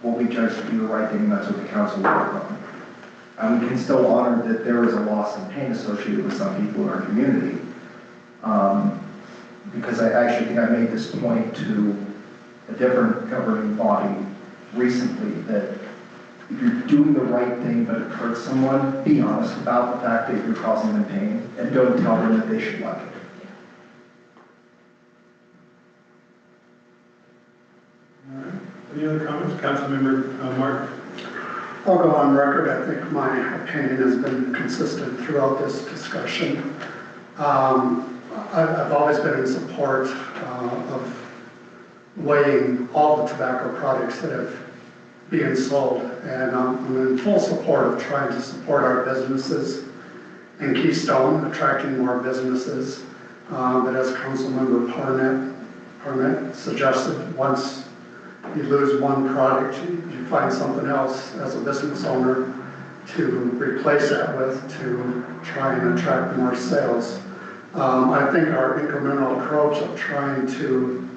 what we judge to be the right thing, and that's what the council worked on. And we can still honor that there is a loss and pain associated with some people in our community. Because I actually think I made this point to a different governing body recently, that if you're doing the right thing but it hurts someone, be honest about the fact that you're causing them pain, and don't tell them that they should like it. All right. Any other comments? Councilmember Martin? I'll go on record. I think my opinion has been consistent throughout this discussion. I've always been in support of weighing all the tobacco products that have being sold. And I'm in full support of trying to support our businesses in Keystone, attracting more businesses. But as Councilmember Parnett suggested, once you lose one product, you find something else as a business owner to replace that with to try and attract more sales. I think our incremental approach of trying to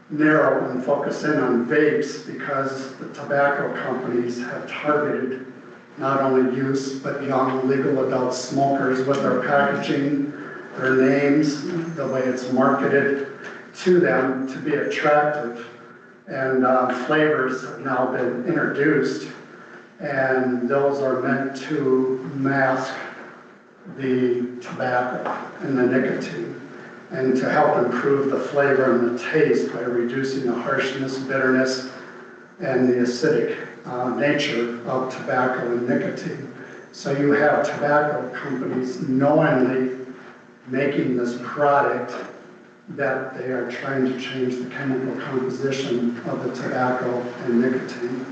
narrow and focus in on vapes, because the tobacco companies have targeted not only youth but young legal adult smokers with their packaging, their names, the way it's marketed to them to be attractive. And flavors have now been introduced, and those are meant to mask the tobacco and the nicotine, and to help improve the flavor and the taste by reducing the harshness, bitterness, and the acidic nature of tobacco and nicotine. So you have tobacco companies knowingly making this product that they are trying to change the chemical composition of the tobacco and nicotine.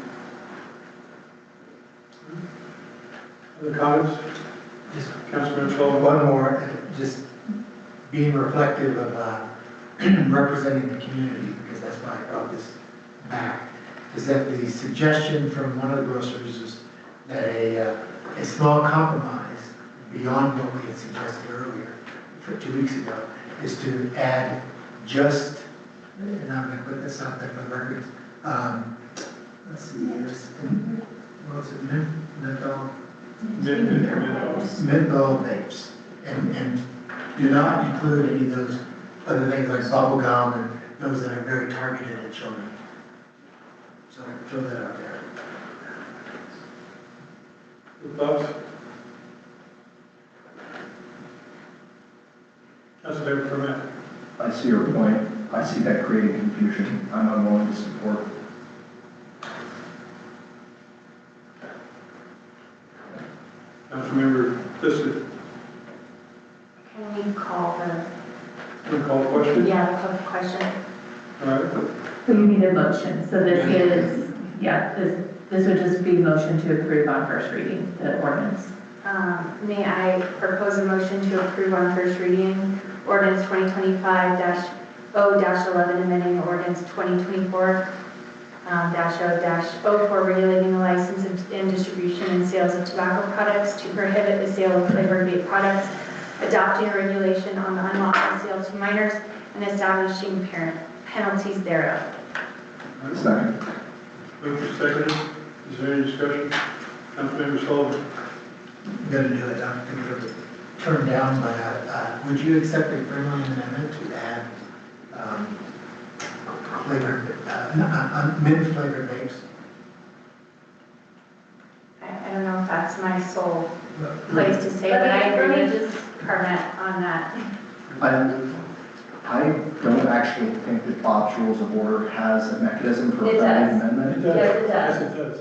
Other comments? Just Councilman Sullivan? one more, just being reflective of representing the community, because that's why I brought this back, is that the suggestion from one of the grocers is that a small compromise beyond what we had suggested earlier, 2 weeks ago, is to add just, and I'm going to put this out there for the record, let's see, what was it, menthol? Menthol vapes, and do not include any of those other things like bubble gum and those that are very targeted at children. So I throw that out there. Thoughts? Councilmember Permit? I see your point. I see that creating confusion. I'm unwilling to support. Councilmember Fisker? Can we call the, Want to call the question? yeah, the question? All right. So you need a motion, so this is, yeah, this would just be motion to approve on first reading, the ordinance. May I propose a motion to approve on first reading ordinance 2025-0-11, amending ordinance 2024-0-04, regulating the license and distribution and sales of tobacco products to prohibit the sale of flavored vape products, adopting a regulation on the unlawful sale to minors, and establishing penalties thereof. Second. Moved and seconded. Is there any discussion? Councilmember Sullivan? I'm going to do it, I'm going to turn down, but would you accept a friendly amendment to add flavored, mint flavored vapes? I don't know if that's my sole place to say, but I agree with this permit on that. I don't actually think that Bob's Rules of Order has a mechanism for It a does. amendment. Yes, it does. Yes, it does.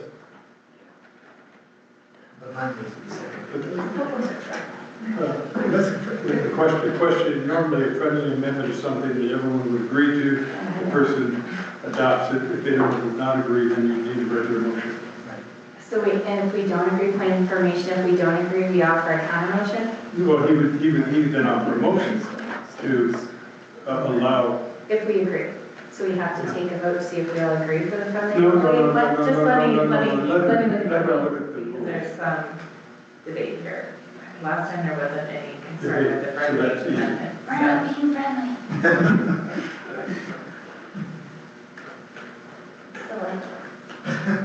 But mine needs to be seconded. The question, normally a friendly amendment is something that everyone would agree to. The person adopts it. If anyone does not agree, then you need a regular motion. So and if we don't agree, plain information, if we don't agree, we offer a counter motion? Well, he would then offer a motion to allow. If we agree. So we have to take a vote to see if we all agree for the friendly? No, Just let me let look me at look at the because rules. there's some debate here. Last time there wasn't any concern with the So friendly that's easy. amendment. We're not being friendly.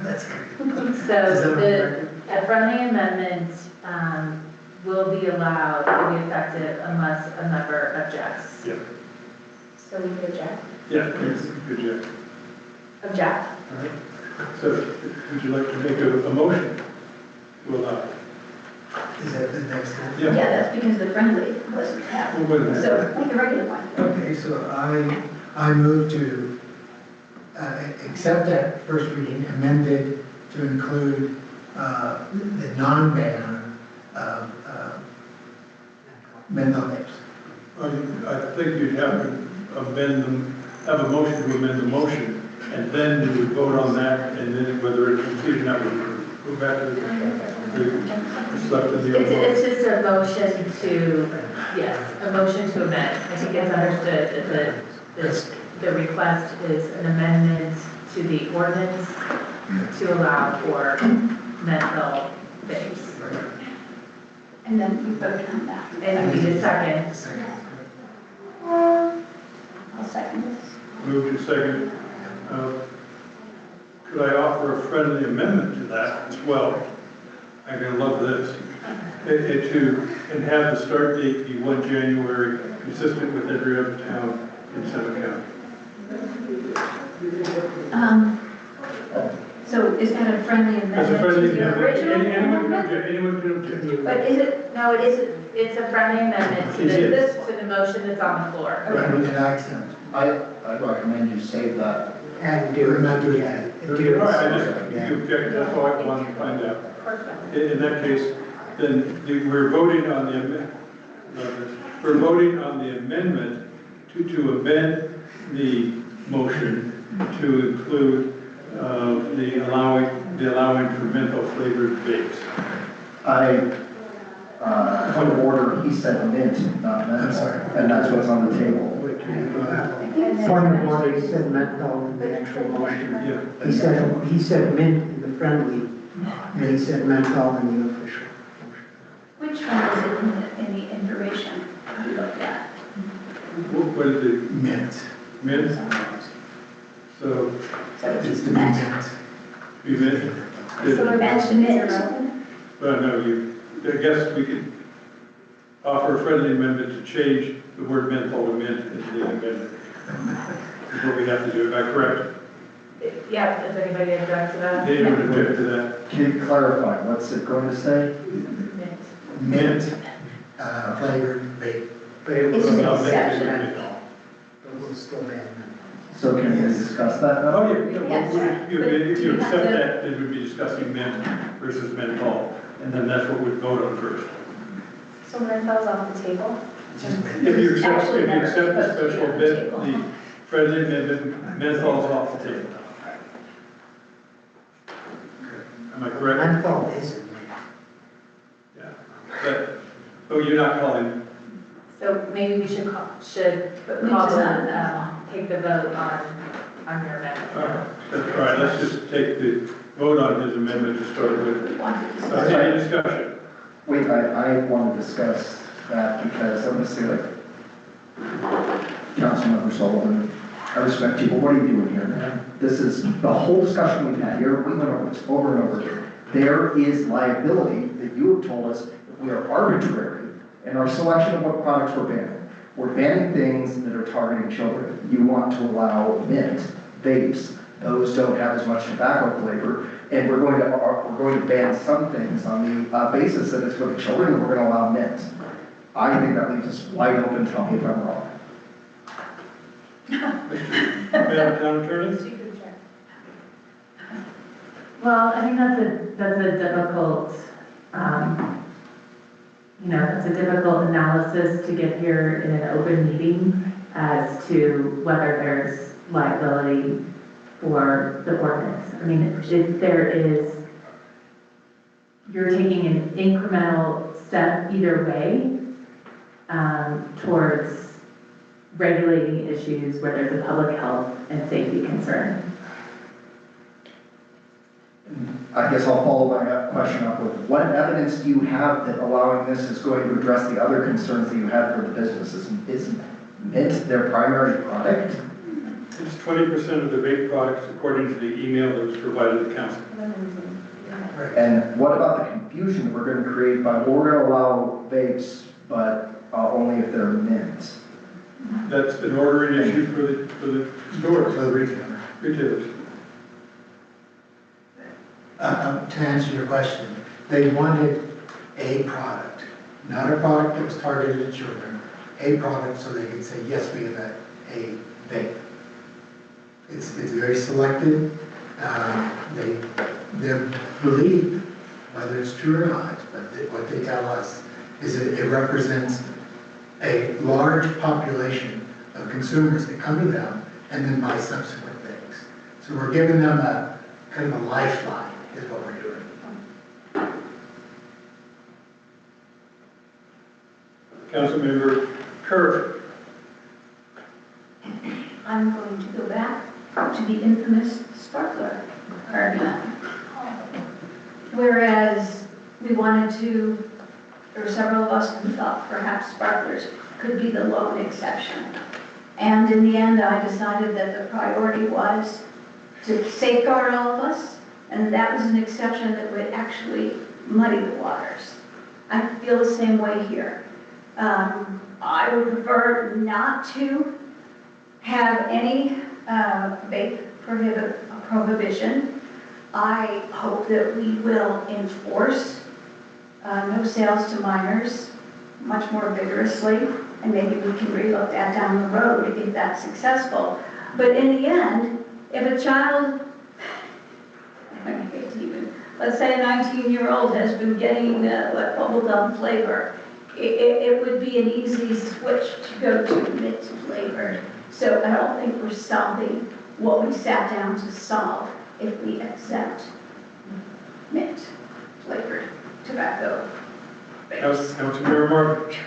That's great. So Is that on the the, record? a friendly amendment will be allowed to be effective unless a member objects. Yeah, So we could object? yeah, good job. Object. All right. So would you like to make a motion to allow? Is that the next one? Yeah. Yeah, that's because the friendly wasn't happening. Well, wait a minute. So make a regular one. Okay, so I move to accept that first reading amended to include the non-ban of menthol vapes. I think you'd have to amend them, have a motion to amend the motion and then we would vote on that, and then whether it's completed, that would go back to the select of the. It's just a motion to, yes, a motion to amend. I think it's understood that the request is an amendment to the ordinance to allow for mental things. And then you vote on that. And we need a second. I'll second this. Moved to second. Could I offer a friendly amendment to that as well? I'm gonna love this. And have the start date be 1 January, consistent with every other town in Summit County. So is that a friendly As a amendment to friendly the amendment, original anyone can amendment? object, anyone can object. But is it, No, it isn't, it's a friendly amendment to the motion that's on the floor. And I accept. I recommend you save that. And do remember that. All right, if you object, that's all I wanted to find out. Perfect. In that case, then we're voting on the amendment to amend the motion to include the allowing for menthol flavored vapes. Point of order, he said mint, not menthol, and that's what's on the table. Point of order, he said menthol in the actual motion. Yeah. He said mint in the friendly, and he said menthol in the official. which one is it in the information you looked at? What is it? Mint. Mint? So, So It's it's to be met. mint. be mint? So that's mint. Well, no, I guess we could offer a friendly amendment to change the word menthol to mint into the amendment. Is what we have to do, am I correct? Yeah, does anybody object to that? Dana would object to that. Can you clarify, what's it going to say? Mint. Flavored vape. But it It's was an not exception. menthol. But it was still bad menthol. So can we discuss that now? Oh, yeah, Yes. if you accept that, then we'd be discussing mint versus menthol, and then that's what we'd vote on first. So menthol's off the table? If you accept, Actually, if you never accept the supposed to be special on the bit, table. the friendly amendment, menthol's off the table. Am I correct? Menthol isn't mint. Yeah. But, oh, you're not calling, So maybe we should call Mint is not menthol. take the vote on your amendment. that's right, let's just take the vote on his amendment to start with. We wanted to discuss. Any discussion? Wait, I want to discuss that because I'm going to say like, Councilmember Sullivan, I respect you, but what are you doing here, man? This is, the whole discussion we've had here, we went over this over and over again. There is liability that you have told us that we are arbitrary in our selection of what products we're banning. We're banning things that are targeting children. You want to allow mint, vapes, those don't have as much tobacco flavor, and we're going to ban some things on the basis that it's for the children, and we're going to allow mint. I think that leaves us wide open. Tell me if I'm wrong. Madam Town Attorney? Well, I think that's a difficult, it's a difficult analysis to get here in an open meeting as to whether there's liability for the ordinance. I mean, if there is, you're taking an incremental step either way towards regulating issues where there's a public health and safety concern. I guess I'll follow my question up with, what evidence do you have that allowing this is going to address the other concerns that you had for the businesses? Is mint their primary product? It's 20% of the vape products according to the email that was provided to the council. And what about the confusion that we're going to create by, well, we're going to allow vapes, but only if they're mint? That's an ordering issue for the stores, For the retailer. retailers. To answer your question, they wanted a product, not a product that was targeted at children, a product so they could say, yes, we have a vape. It's very selected. Their belief, whether it's true or not, but what they tell us is that it represents a large population of consumers that come to them and then buy subsequent things. So we're giving them a kind of a lifeline, is what we're doing. Councilmember Kerr. I'm going to go back to the infamous sparkler argument. Whereas we wanted to, there were several of us who thought perhaps sparklers could be the lone exception. And in the end, I decided that the priority was to safeguard all of us, and that was an exception that would actually muddy the waters. I feel the same way here. I would prefer not to have any vape prohibition. I hope that we will enforce no sales to minors much more vigorously, and maybe we can relook that down the road if that's successful. But in the end, if a child, I hate to even, let's say a 19-year-old has been getting bubblegum flavor, it would be an easy switch to go to mint flavored. So I don't think we're solving what we sat down to solve if we accept mint flavored tobacco. Councilmember Martin.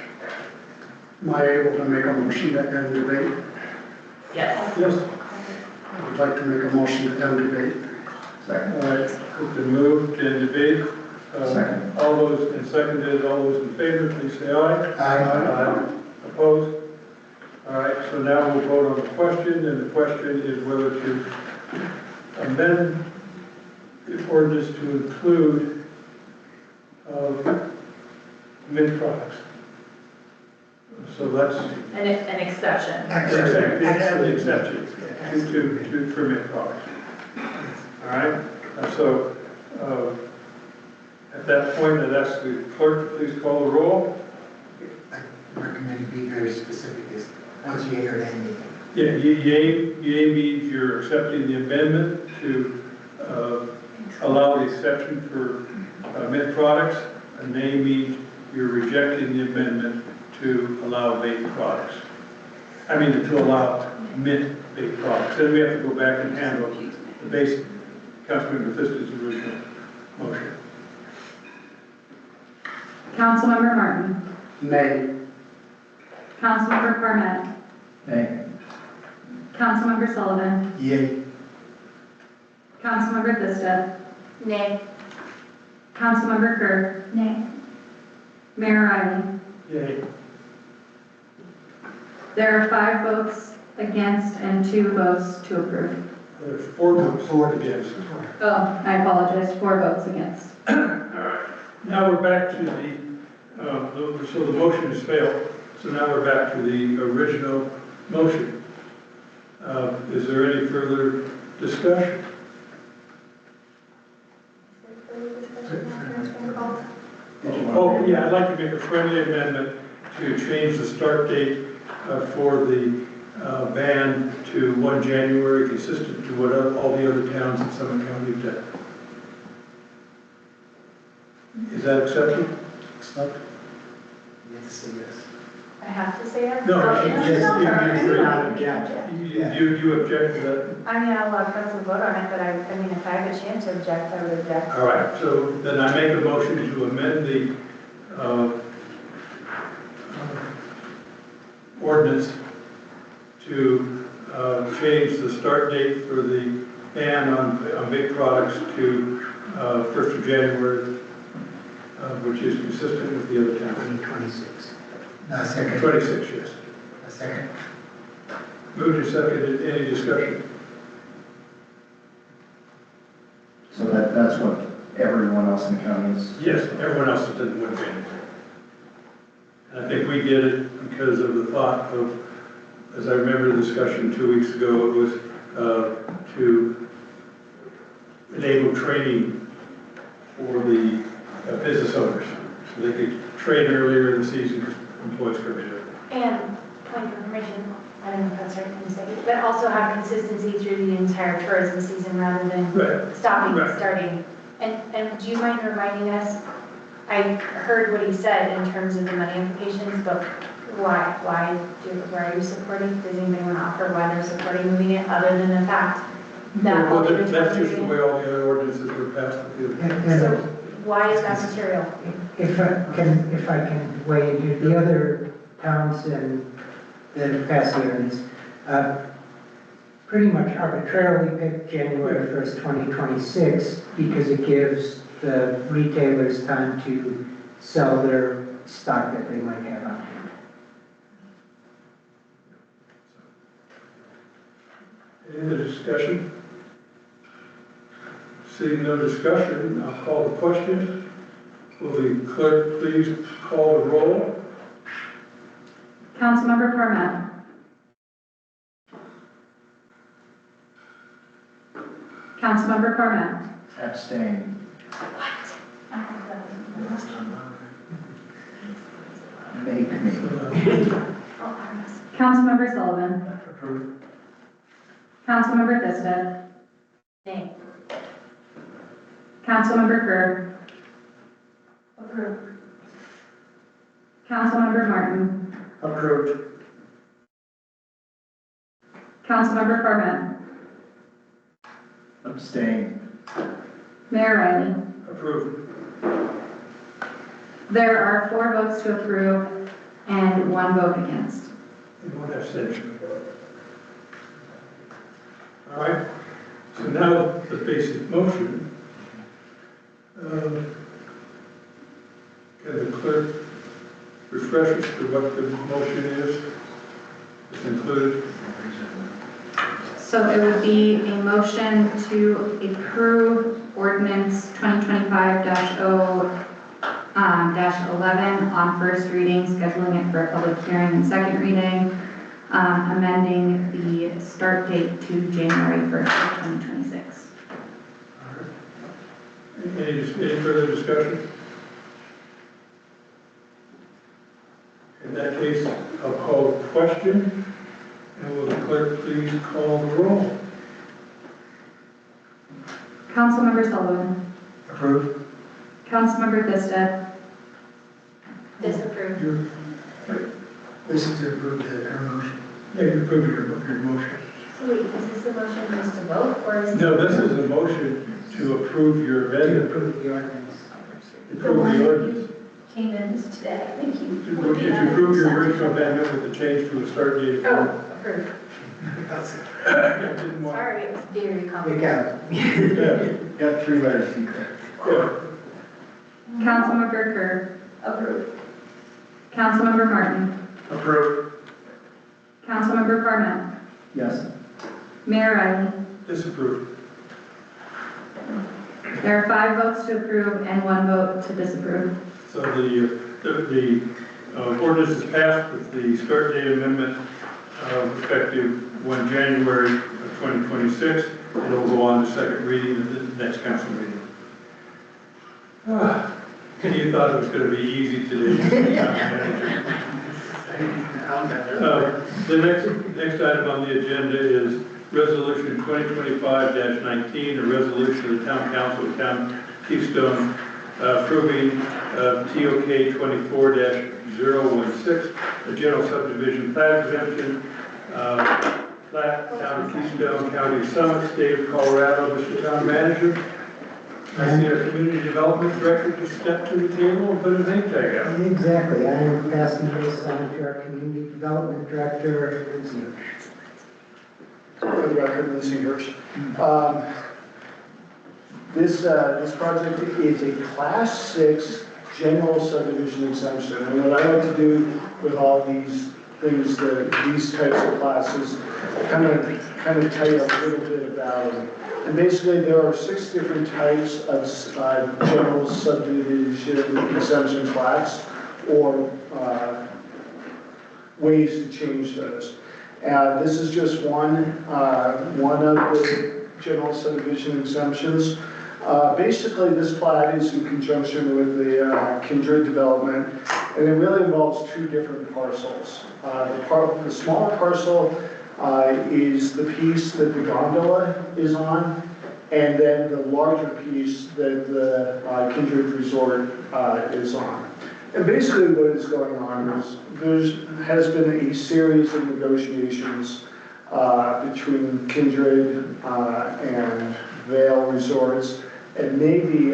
Am I able to make a motion to end debate? Yes. Yes. I would like to make a motion to end debate. Second. All right, it's been moved and debate. Second. All those, and seconded, all those in favor, please say aye. Aye. Opposed? All right, so now we'll vote on the question, and the question is whether to amend the ordinance to include mint products. So that's An exception. an exception for mint products. All right, and so at that point, I'd ask the clerk to please call the roll. I recommend you be very specific, is once you hear it ending. Yeah, yea means you're accepting the amendment to allow the exception for mint products, and nay means you're rejecting the amendment to allow vape products. I mean, to allow mint vape products. Then we have to go back and handle the basic Councilmember Fisk's original motion. Councilmember Martin. Nay. Councilmember Cormet. Nay. Councilmember Sullivan. Yay. Councilmember Thista. Nay. Councilmember Kerr. Nay. Mayor Riley. Yay. There are 5 votes against and 2 votes to approve. There are 4 votes Four against. Oh, I apologize, 4 votes against. All right, now we're back to so the motion has failed. So now we're back to the original motion. Is there any further discussion? Oh, yeah, I'd like to make a friendly amendment to change the start date for the ban to 1 January, consistent to what all the other towns in Summit County have done. Is that accepted? You have to say yes. I have to say it? No, Oh, you object to that? I mean, I'll let council vote on it, but I mean, if I have a chance to object, I would object. All right, so then I make a motion to amend the ordinance to change the start date for the ban on vape products to 1st of January, which is consistent with the other towns. 26. Second. 26, yes. A second. Moved and seconded, any discussion? So that's what everyone else in the county is. Yes, everyone else didn't win January. And I think we did it because of the thought of, as I remember the discussion 2 weeks ago, it was to enable training for the business owners, so they could train earlier in the season because employees come in early. And point of information, I don't know if that's the right thing to say, but also have consistency through the entire tourism season rather than Right. stopping Right. and starting. And do you mind reminding us, I heard what he said in terms of the money implications, but why are you supporting? Does anybody want to offer why they're supporting moving it, other than the fact That Well, will be that's just the determined. way all the other ordinances were passed. So why is that material? If I can weigh in here, the other towns that have passed the ordinance, pretty much arbitrarily picked January 1st, 2026, because it gives the retailers time to sell their stock that they might have on hand. Any other discussion? Seeing no discussion, I'll call the question. Will the clerk please call the roll? Councilmember Cormet. Councilmember Cormet. Abstain. Make me. Councilmember Sullivan. Approved. Councilmember Thisted. Nay. Councilmember Kerr. Approved. Councilmember Martin. Approved. Councilmember Cormet. Abstain. Mayor Riley. Approved. There are 4 votes to approve and 1 vote against. And one abstention. All right, so now the basic motion. Can the clerk refresh us to what the motion is? It's included. So it would be a motion to approve ordinance 2025-0-11 on first reading, scheduling it for a public hearing and second reading, amending the start date to January 1st, 2026. Any further discussion? In that case, I'll call the question, and will the clerk please call the roll? Councilmember Sullivan. Approved. Councilmember Thisted. Disapprove. This is to approve the current motion. Yeah, you approved your motion. So wait, is this a motion just to vote or is? No, this is a motion to approve your To amendment, approve the ordinance. approve the ordinance. Came in this today, thank you. To approve your original amendment with the change to the start date. Oh, approved. Yeah, didn't want- Sorry, it was very You complicated. got it. Yeah, Got 3 letters secret. yeah. Councilmember Kerr. Approved. Councilmember Martin. Approved. Councilmember Cormet. Yes. Mayor Riley. Disapproved. There are 5 votes to approve and 1 vote to disapprove. So the ordinance is passed with the start date amendment effective 1 January of 2026, and it will go on to second reading at the next council meeting. You thought it was going to be easy today. The next item on the agenda is Resolution 2025-19, a resolution of the Town Council of Town Keystone approving TOK 24-016, a general subdivision plat exemption, plat, Town of Keystone, County of Summit, State of Colorado. Mr. Town Manager, I see our Community Development Director just stepped to the table and put his name tag out. Exactly, I am passing this on to our Community Development Director, Lindsay. For the record, Lindsay Hirsch. This project is a Class 6 general subdivision exemption. And what I like to do with all these things, these types of classes, kind of tell you a little bit about them. And basically, there are 6 different types of general subdivision exemption plats, or ways to change those. This is just one of the general subdivision exemptions. Basically, this plat is in conjunction with the Kindred development, and it really involves 2 different parcels. The smaller parcel is the piece that the gondola is on, and then the larger piece that the Kindred Resort is on. And basically what is going on is there has been a series of negotiations between Kindred and Vale Resorts, and maybe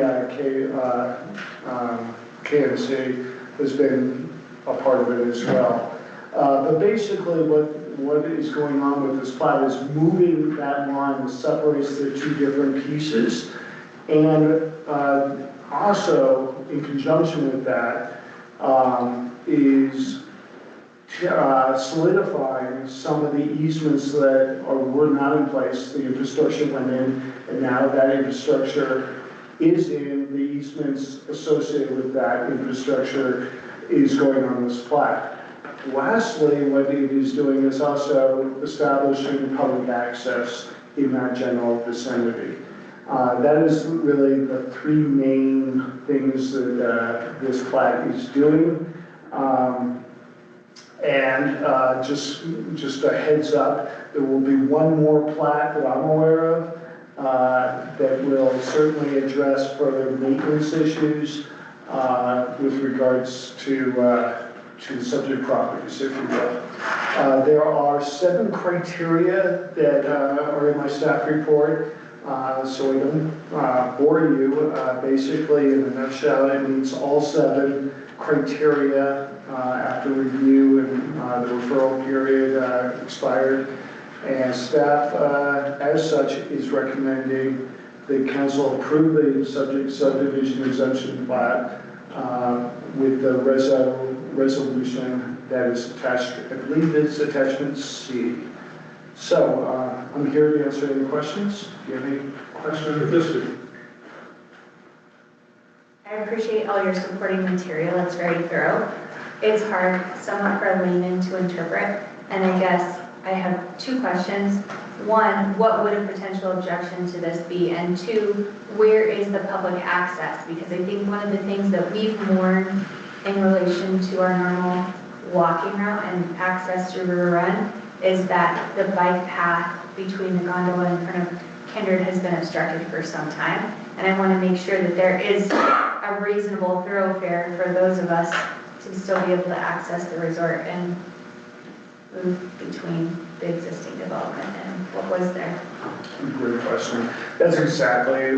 KNC has been a part of it as well. But basically what is going on with this plat is moving that line that separates the two different pieces, and also in conjunction with that is solidifying some of the easements that were not in place. The infrastructure went in, and now that infrastructure is in, the easements associated with that infrastructure is going on this plat. Lastly, what it is doing is also establishing public access in that general vicinity. That is really the three main things that this plat is doing. Just a heads up, there will be one more plat that I'm aware of that will certainly address further maintenance issues with regards to the subject properties, if you will. There are 7 criteria that are in my staff report, so we don't bore you. Basically, in a nutshell, it meets all 7 criteria after review and the referral period expired. And staff, as such, is recommending the council approve the subject subdivision exemption plat with the resolution that is attached. I believe it's attachment C. So I'm here to answer any questions. Do you have any questions? I appreciate all your supporting material. It's very thorough. It's hard somewhat for a layman to interpret, and I guess I have 2 questions. 1, what would a potential objection to this be? And 2, where is the public access? Because I think one of the things that we've mourned in relation to our normal walking route and access to River Run is that the bike path between the gondola in front of Kindred has been obstructed for some time. And I want to make sure that there is a reasonable thoroughfare for those of us to still be able to access the resort and move between the existing development and what was there. Great question. That's exactly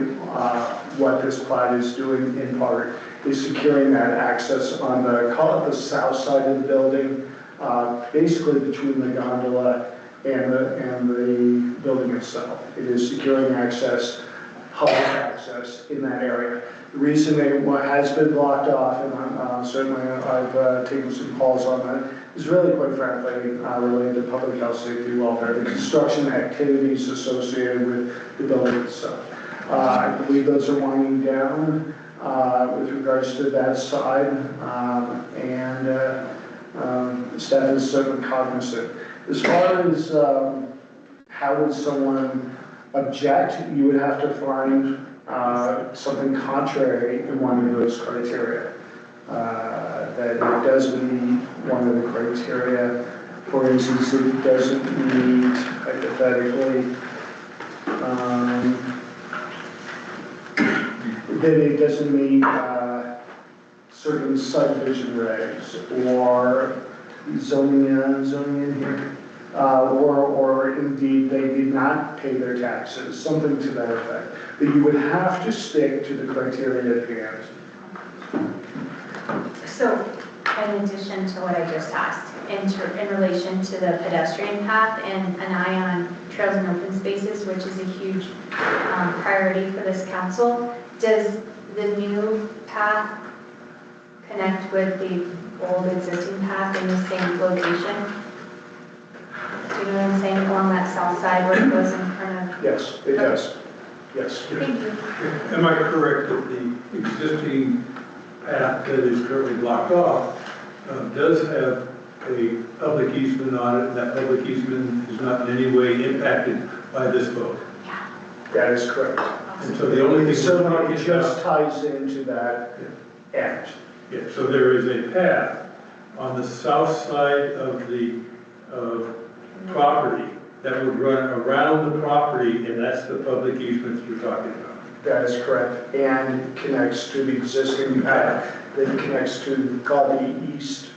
what this plat is doing in part, is securing that access on the, call it the south side of the building, basically between the gondola and the building itself. It is securing access, public access in that area. The reason it has been blocked off, and certainly I've taken some calls on that, is really, quite frankly, related to public health, safety, welfare, the construction activities associated with the building itself. I believe those are winding down with regards to that side, and staff is certainly cognizant. As far as how would someone object, you would have to find something contrary in one of those criteria. That it does meet one of the criteria. For instance, it doesn't meet, hypothetically, that it doesn't meet certain subdivision regs or zoning in here, or indeed they did not pay their taxes, something to that effect. But you would have to stick to the criteria at hand. So, in addition to what I just asked, in relation to the pedestrian path and an eye on trails and open spaces, which is a huge priority for this council, does the new path connect with the old existing path in the same location? Do you know what I'm saying? Along that south side where it goes in front of... Yes, it does. Yes. Thank you. Am I correct that the existing path that is currently blocked off does have a public easement on it, and that public easement is not in any way impacted by this vote? Yeah. That is correct. And so the only thing we're talking It just about, ties into that end. yeah, so there is a path on the south side of the property that would run around the property, and that's the public easements you're talking about. That is correct, and connects to the existing path that connects to, called the east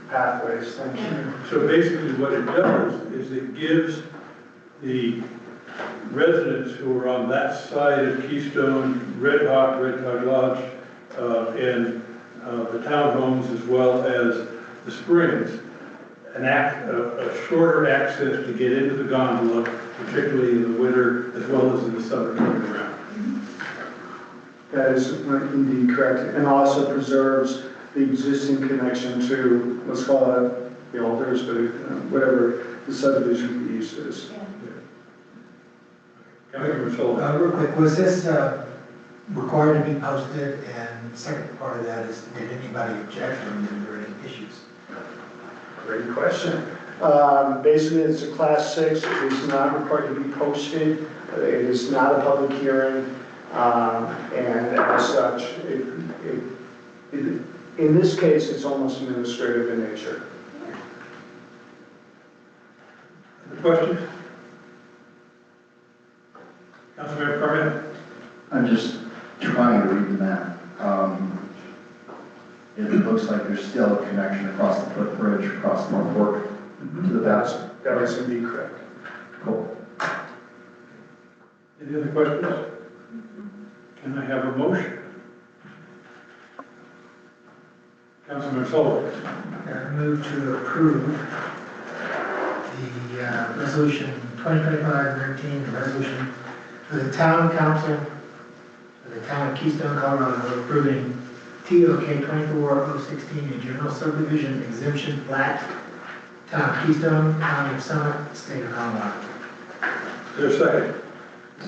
pathways. Thank you. So basically what it does is it gives the residents who are on that side of Keystone, Red Hawk Lodge, and the townhomes as well as the Springs, a shorter access to get into the gondola, particularly in the winter as well as in the summer coming around. That is indeed correct, and also preserves the existing connection to, let's call it the alders, but whatever the subdivision piece is. Councilmember Sullivan. Real quick, was this required to be posted? And the second part of that is, did anybody object or is there any issues? Great question. Basically, it's a class 6. It is not required to be posted. It is not a public hearing. And as such, in this case, it's almost administrative in nature. Other questions? Councilmember Carmen? I'm just trying to read the map. It looks like there's still a connection across the footbridge, across North Fork to the west. That is indeed correct. Cool. Any other questions? Can I have a motion? Councilmember Sullivan. I move to approve the resolution 2025-19, the resolution for the town council of the town of Keystone, Colorado, approving TOK 24016, a general subdivision exemption plat, town of Keystone, county of Summit, state of Colorado. Is there a second?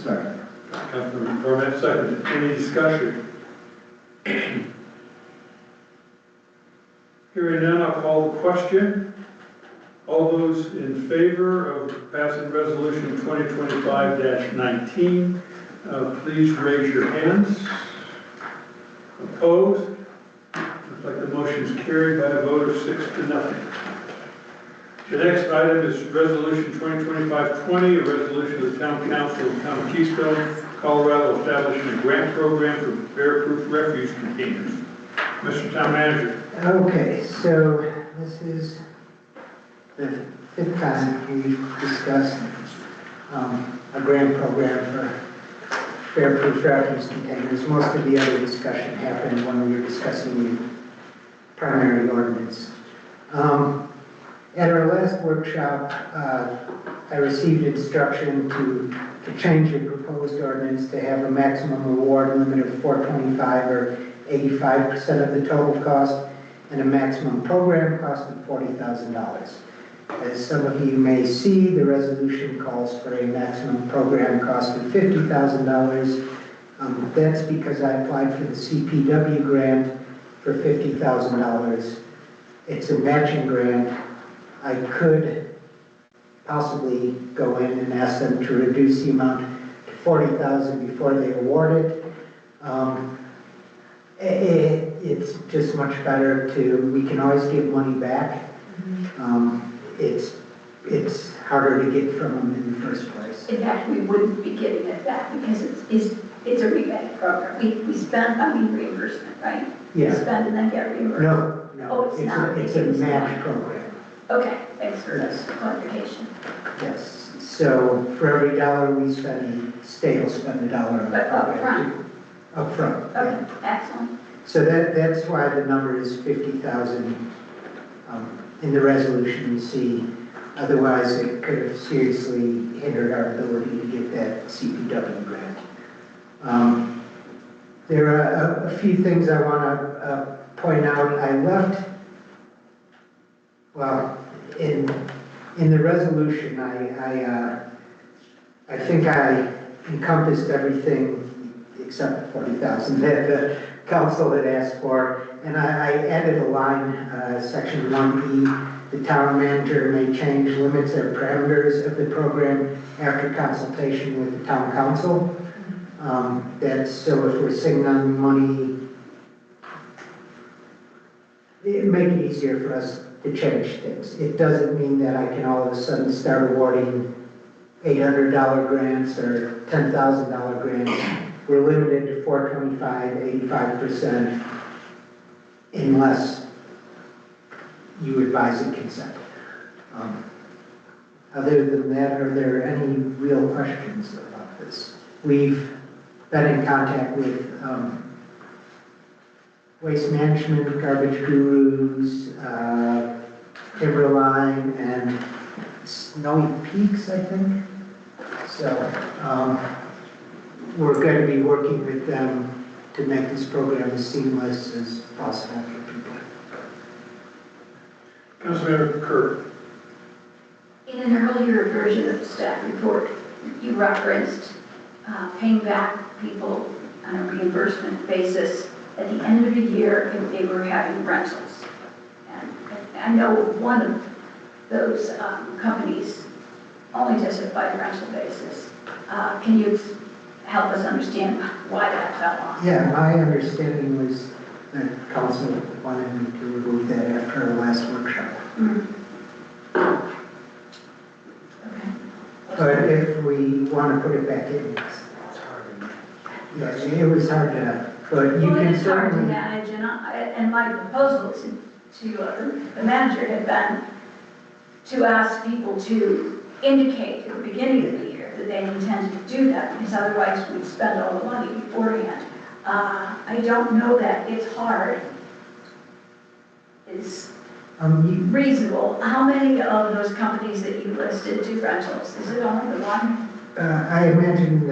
Second. Councilmember Cornett, second. Any discussion? Hearing none, I'll call the question. All those in favor of passing resolution 2025-19, please raise your hands. Opposed? Looks like the motion is carried by a vote of 6-0. The next item is resolution 2025-20, a resolution of the town council of the town of Keystone, Colorado, establishing a grant program for bear-proof refuse containers. Mr. Town Manager. Okay, so this is the 5th time we've discussed a grant program for bear-proof refuse containers. Most of the other discussion happened when we were discussing the primary ordinance. At our last workshop, I received instruction to change the proposed ordinance to have a maximum award limit of $425 or 85% of the total cost and a maximum program cost of $40,000. As some of you may see, the resolution calls for a maximum program cost of $50,000. That's because I applied for the CPW grant for $50,000. It's a matching grant. I could possibly go in and ask them to reduce the amount to $40,000 before they award it. It's just much better we can always give money back. It's harder to get from them in the first place. In fact, we wouldn't be getting it back because it's a rebate program. We spend, reimbursement, right? Yeah. We spend and then get reimbursed. No, Oh, it's not. It's a match program. Okay, thanks for this clarification. Yes. So for every dollar we spend, the state will spend a dollar on the But up program. front. Up front. Okay, excellent. So that's why the number is 50,000 in the resolution you see. Otherwise, it could have seriously hindered our ability to get that CPW grant. There are a few things I want to point out. I left, well, in the resolution, I think I encompassed everything except 40,000 that the council had asked for. And I added a line, section 1E, the town manager may change limits or parameters of the program after consultation with the town council. That's so if we're sitting on money, it make it easier for us to change things. It doesn't mean that I can all of a sudden start awarding $800 grants or $10,000 grants. We're limited to 425, 85%, unless you advise and consent. Other than that, are there any real questions about this? We've been in contact with Waste Management, Garbage Gurus, Timberline, and Snowy Peaks, I think. So we're going to be working with them to make this program as seamless as possible for people. Councilmember Kerr. In an earlier version of the staff report, you referenced paying back people on a reimbursement basis at the end of the year if they were having rentals. And I know one of those companies only does it by rental basis. Can you help us understand why that fell off? Yeah, my understanding was that council wanted me to remove that after our last workshop. Okay. But if we want to put it back in, it's hard. Yes, it was hard to, but you Well, can it is hard to certainly. manage, and my proposal to the manager had been to ask people to indicate at the beginning of the year that they intended to do that, because otherwise we'd spend all the money beforehand. I don't know that it's hard. It's reasonable. How many of those companies that you listed do rentals? Is it only the one? I imagine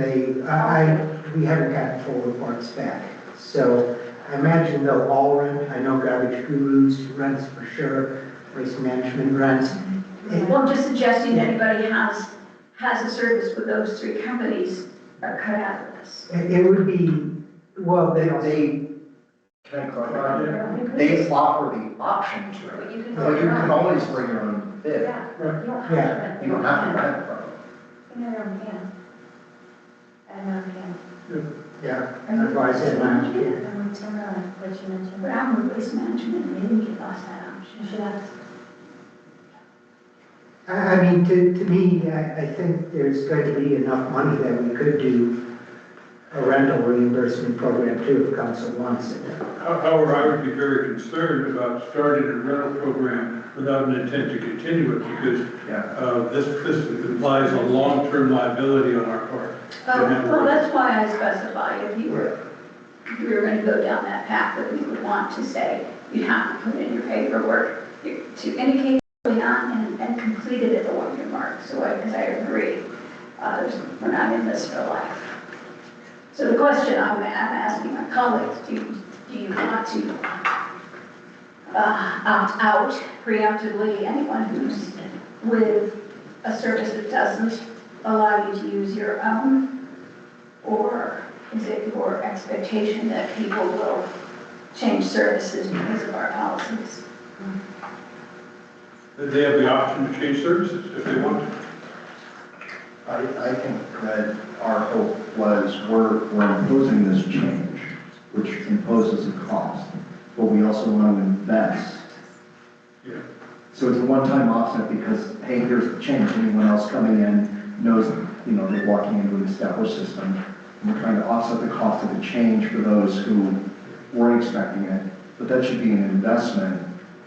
we haven't gotten full reports back. So I imagine they'll all rent. I know Garbage Gurus rents for sure, Waste Management rents. Well, I'm just suggesting that anybody has a service with those three companies are cut out of this. It would be, well, they Can I correct? They offer the option to But it. you can But you can always bring your own bid. Yeah, you don't have to Yeah. rent. You don't have to rent from them. You can have your own can. And your own can. yeah, otherwise they're not. And with Timberline, which you mentioned. But I'm with Waste Management, and they didn't give us that You option. should ask. I mean, to me, I think there's going to be enough money that we could do a rental reimbursement program too, if council wants it. However, I would be very concerned about starting a rental program without an intent to continue it, because this implies a long-term liability on our part. Well, that's why I specified if you were going to go down that path, that we would want to say, you have to put in your paperwork to indicate what's going on and complete it at the 1-year mark. So, because I agree, we're not in this for life. So the question I'm asking my colleagues, do you want to opt out preemptively anyone who's with a service that doesn't allow you to use your own? Or is it your expectation that people will change services because of our policies? They have the option to change services if they want to. I think that our hope was we're imposing this change, which imposes a cost, but we also want to invest. Yeah. So it's a one-time offset because, hey, here's the change. Anyone else coming in knows, they're walking into an established system. And we're trying to offset the cost of the change for those who weren't expecting it. But that should be an investment,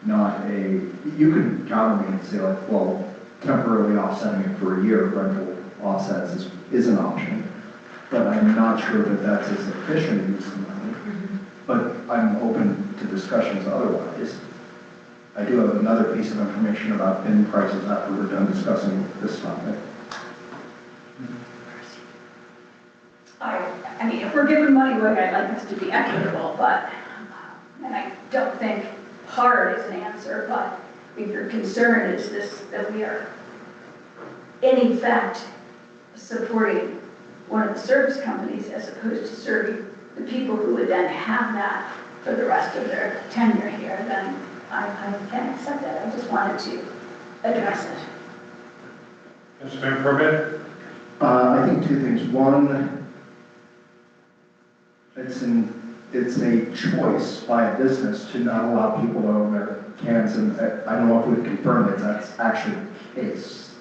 not you could counter me and say like, well, temporarily offsetting it for a year, rental offsets is an option. But I'm not sure that that's a sufficient use of money. But I'm open to discussions otherwise. I do have another piece of information about bin prices after we're done discussing this topic. I mean, if we're giving money away, I'd like this to be equitable, but, and I don't think hard is an answer, but if your concern is this, that we are in effect supporting one of the service companies as opposed to serving the people who would then have that for the rest of their tenure here, then I can't accept that. I just wanted to address it. Councilmember Permit? I think two things. One, it's a choice by a business to not allow people to own their cans, and I don't know if we can confirm that that's actually the case.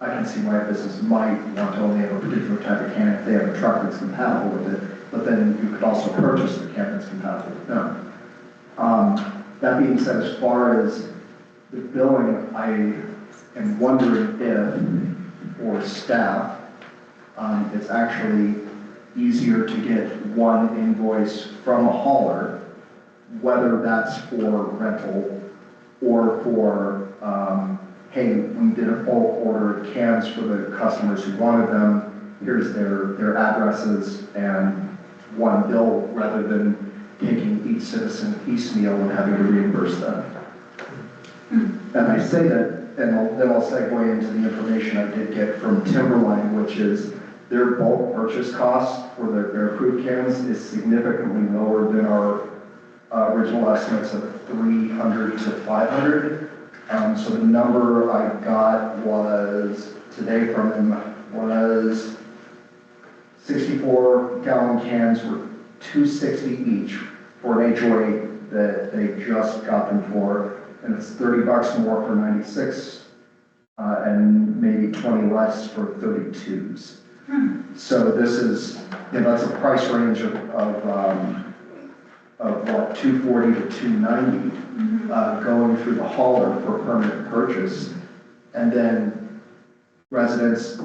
I can see why a business might want to only have a particular type of can if they have a truck that's compatible with it, but then you could also purchase the can that's compatible with them. That being said, as far as the billing, I am wondering if, for staff, it's actually easier to get one invoice from a hauler, whether that's for rental or for, hey, we did a bulk order of cans for the customers who wanted them, here's their addresses and one bill, rather than taking each citizen piecemeal and having to reimburse them. And I say that, and then I'll segue into the information I did get from Timberline, which is their bulk purchase cost for their bear-proof cans is significantly lower than our original estimates of 300 to 500. So the number I got was, today from them, was 64-gallon cans were $260 each for an HOA that they just got them for, and it's $30 more for 96, and maybe 20 less for 32s. So this is, that's a price range of what, 240 to 290, going through the hauler for permanent purchase, and then residents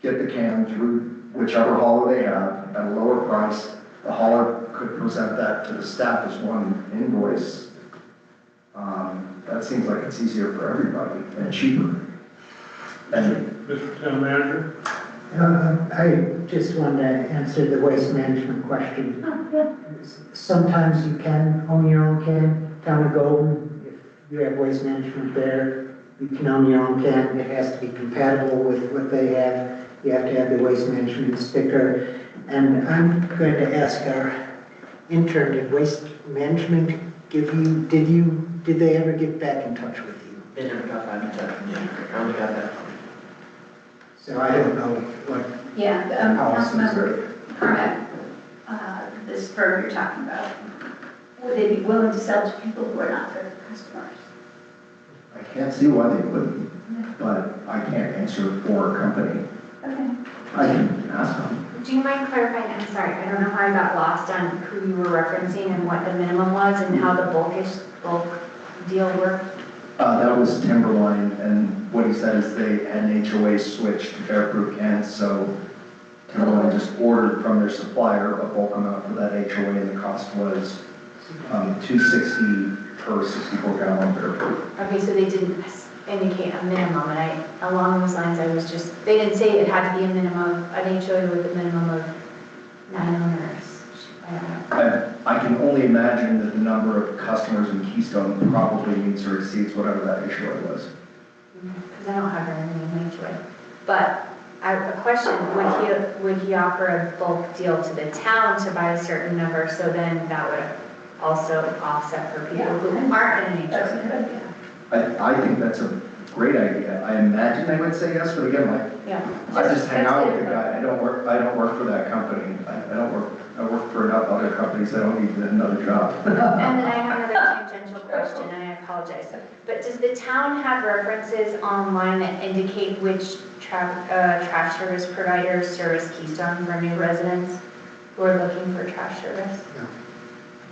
get the can through whichever hauler they have at a lower price. The hauler could present that to the staff as one invoice. That seems like it's easier for everybody and cheaper. And Mr. Town Manager? I just want to answer the waste management question. Sometimes you can own your own can. Town of Golden, if you have waste management there, you can own your own can. It has to be compatible with what they have. You have to have the waste management sticker. And I'm going to ask our intern, did waste management did they ever get back in touch with you? They never got back in touch with me. I only got that from you. So I don't know what Yeah, policies Councilmember Kermit, this firm you're talking about, would they be willing to sell to people who are not their customers? I can't see why they wouldn't, but I can't answer for a company. Okay. I can ask them. Do you mind clarifying? I'm sorry, I don't know how I got lost on who you were referencing and what the minimum was and how the bulk deal worked. That was Timberline, and what he said is they had an HOA switch to bear-proof cans, so Timberline just ordered from their supplier a bulk amount for that HOA, and the cost was $260 per 64-gallon bear-proof. Okay, so they didn't indicate a minimum, and along those lines, they didn't say it had to be a minimum, an HOA with a minimum of 9 owners. I don't know. I can only imagine that the number of customers in Keystone probably meets or exceeds whatever that HOA was. Because I don't have very many HOA. But I have a question, would he offer a bulk deal to the town to buy a certain number, so then that would also offset for people who aren't in an That's a HOA? good idea. I think that's a great idea. I imagine they would say yes, but again, I just hang out with the guy. I don't work for that company. I work for enough other companies. I don't need another job. And then I have another tangential question, and I apologize. But does the town have references online that indicate which trash service providers service Keystone for new residents who are looking for trash service?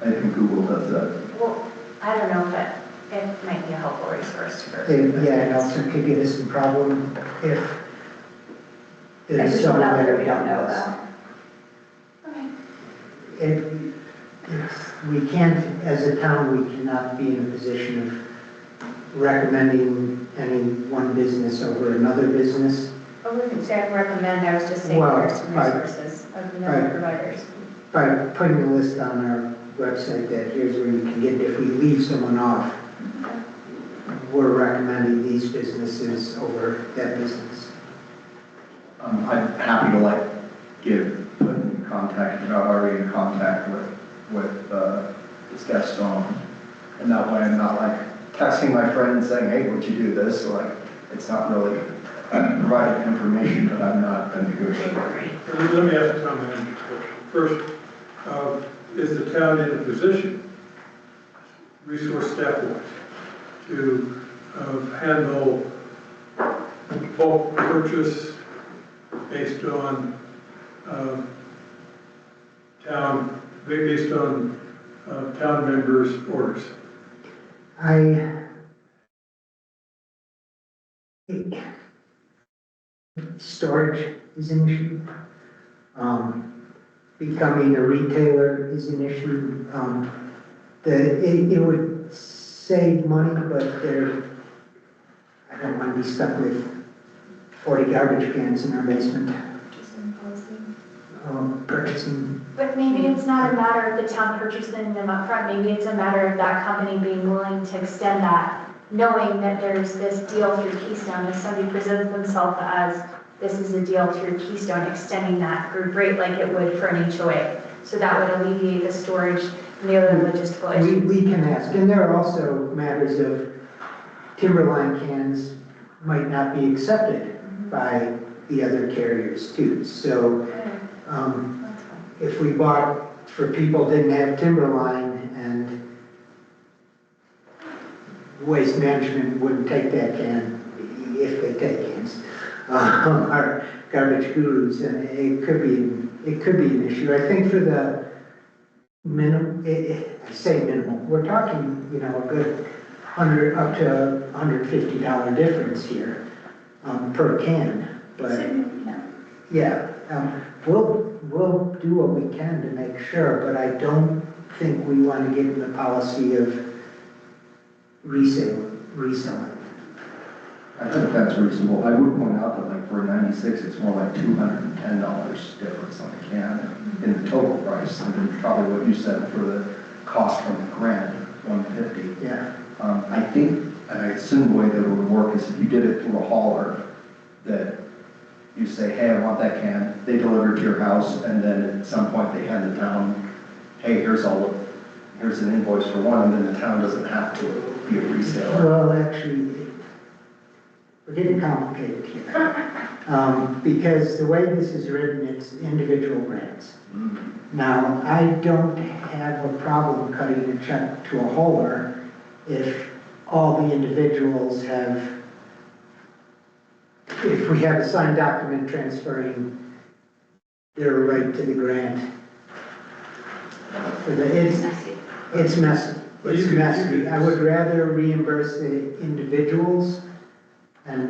I think Google does that. Well, I don't know, but it might be a helpful resource for. Yeah, it also could give us some problem if There's there's just someone one out that there we don't know does. about. Okay. We can't, as a town, we cannot be in a position of recommending any one business over another business. I wouldn't say I recommend, I was just saying Well, there are some resources of the other providers. By putting a list on our website that here's where you can get, if we leave someone off, we're recommending these businesses over that business. I'm happy to put in contact, if not already in contact with this Keystone. And that way I'm not texting my friend and saying, hey, would you do this? So it's not really providing information that I'm not a negotiator. Let me ask the town manager a question. First, is the town in a position, resource staff-wise, to handle bulk purchase based on town members' orders? storage is an issue. Becoming a retailer is an issue. It would save money, but I don't want to be stuck with 40 garbage cans in our basement. Just imposing. Purchasing, But maybe it's not a matter of the town purchasing them upfront, maybe it's a matter of that company being willing to extend that, knowing that there's this deal through Keystone, if somebody presents themselves as, this is a deal through Keystone, extending that group rate like it would for an HOA. So that would alleviate the storage and the other logistical issues. we can ask, and there are also matters of timberline cans might not be accepted by the other carriers too. So if we bought for people didn't have timberline and Waste Management wouldn't take that can, if they take cans, our garbage gurus, and it could be an issue. I think for the minimum, I say minimum, we're talking, a good up to $150 difference here per can. But yeah, we'll do what we can to make sure, but I don't think we want to get in the policy of reselling. I think that's reasonable. I would point out that like for a 96, it's more like $210 difference on the can in the total price, and then probably what you said for the cost from the grant, $150. Yeah. I think, and I assume the way that it would work is if you did it through a hauler, that you say, hey, I want that can, they deliver it to your house, and then at some point they hand the town, hey, here's an invoice for one, and then the town doesn't have to be a reseller. Well, actually, we're getting complicated here. Because the way this is written, it's individual grants. Now, I don't have a problem cutting a check to a hauler if all the individuals if we have a signed document transferring their right to the grant. It's messy. It's messy. I would rather reimburse the individuals and,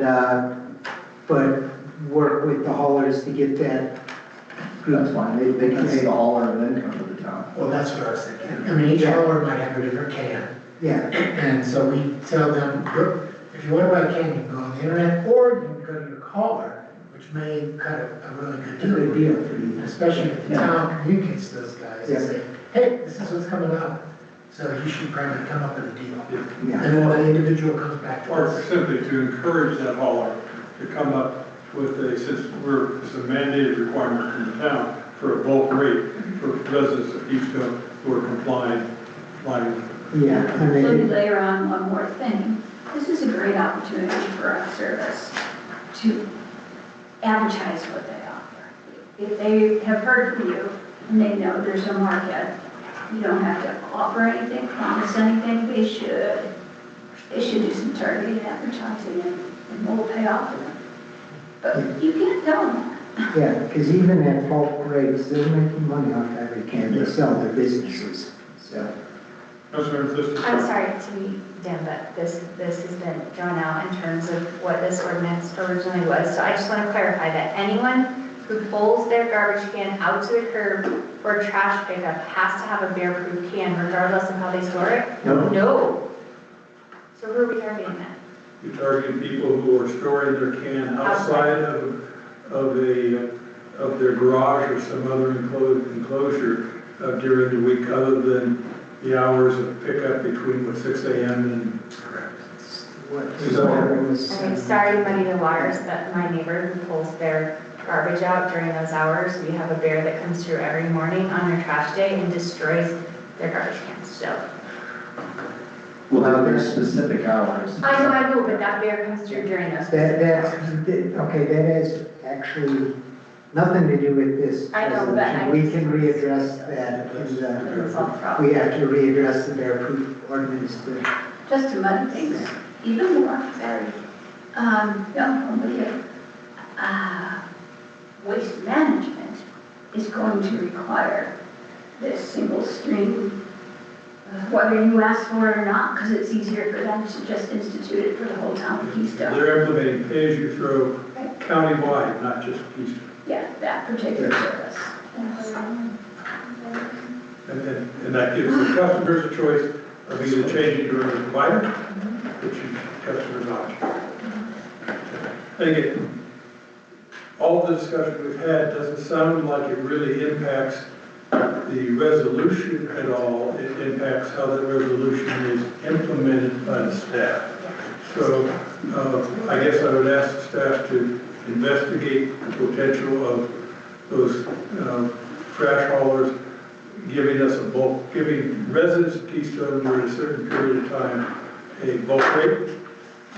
but work with the haulers to get that group. That's fine, they can pay the hauler and then come to the town. Well, that's what I was thinking. I mean, each hauler might have a different can. Yeah, And so we tell them, look, if you want to buy a can, you can go on the internet, or you can go to your hauler, which may cut a really good it's a good deal. deal for you. Especially if the town communicates to those guys and say, hey, this is what's coming up, so you should probably come up with a deal. Yeah. And then the individual comes back to Or us. simply to encourage that hauler to come up with it's a mandated requirement from the town for a bulk rate for residents of Keystone who are complying. Yeah, I Let me mean, layer on one more thing. This is a great opportunity for our service to advertise what they offer. If they have heard from you and they know there's a market, you don't have to offer anything, promise anything. They should do some targeted advertising and we'll pay off for them. But you can't tell them that. yeah, because even at bulk rates, they're making money off every can they sell their businesses, so. I'm sorry to be dim, but this has been drawn out in terms of what this ordinance originally was. So I just want to clarify that anyone who pulls their garbage can out to the curb for trash pickup has to have a bear-proof can regardless of how they store it? No. So who are we targeting then? You're targeting people who are storing their can outside of their garage or some other enclosure during the week, other than the hours of pickup between 6 a.m. and. I mean, sorry to muddy the waters, but my neighbor who pulls their garbage out during those hours, we have a bear that comes through every morning on their trash day and destroys their garbage cans, so. Well, there's specific hours. I know, but that bear comes through during those specific hours. Okay, that has actually nothing to do with this. I know, but I- We can readdress that in Doesn't solve the problem. we have to readdress the bear proof ordinance to. Just to muddy things even more, sorry. I'm with you. Waste management is going to require this single stream whether you ask for it or not, because it's easier for them to just institute it for the whole town of Keystone. They're implementing pay-as-you-throw countywide, not just Keystone. Yeah, that particular service. And that gives the customers a choice of either changing to a provider, which is customer's option. And again, all the discussion we've had doesn't sound like it really impacts the resolution at all. It impacts how that resolution is implemented by the staff. So I guess I would ask the staff to investigate the potential of those trash haulers giving us a bulk, giving residents of Keystone during a certain period of time a bulk rate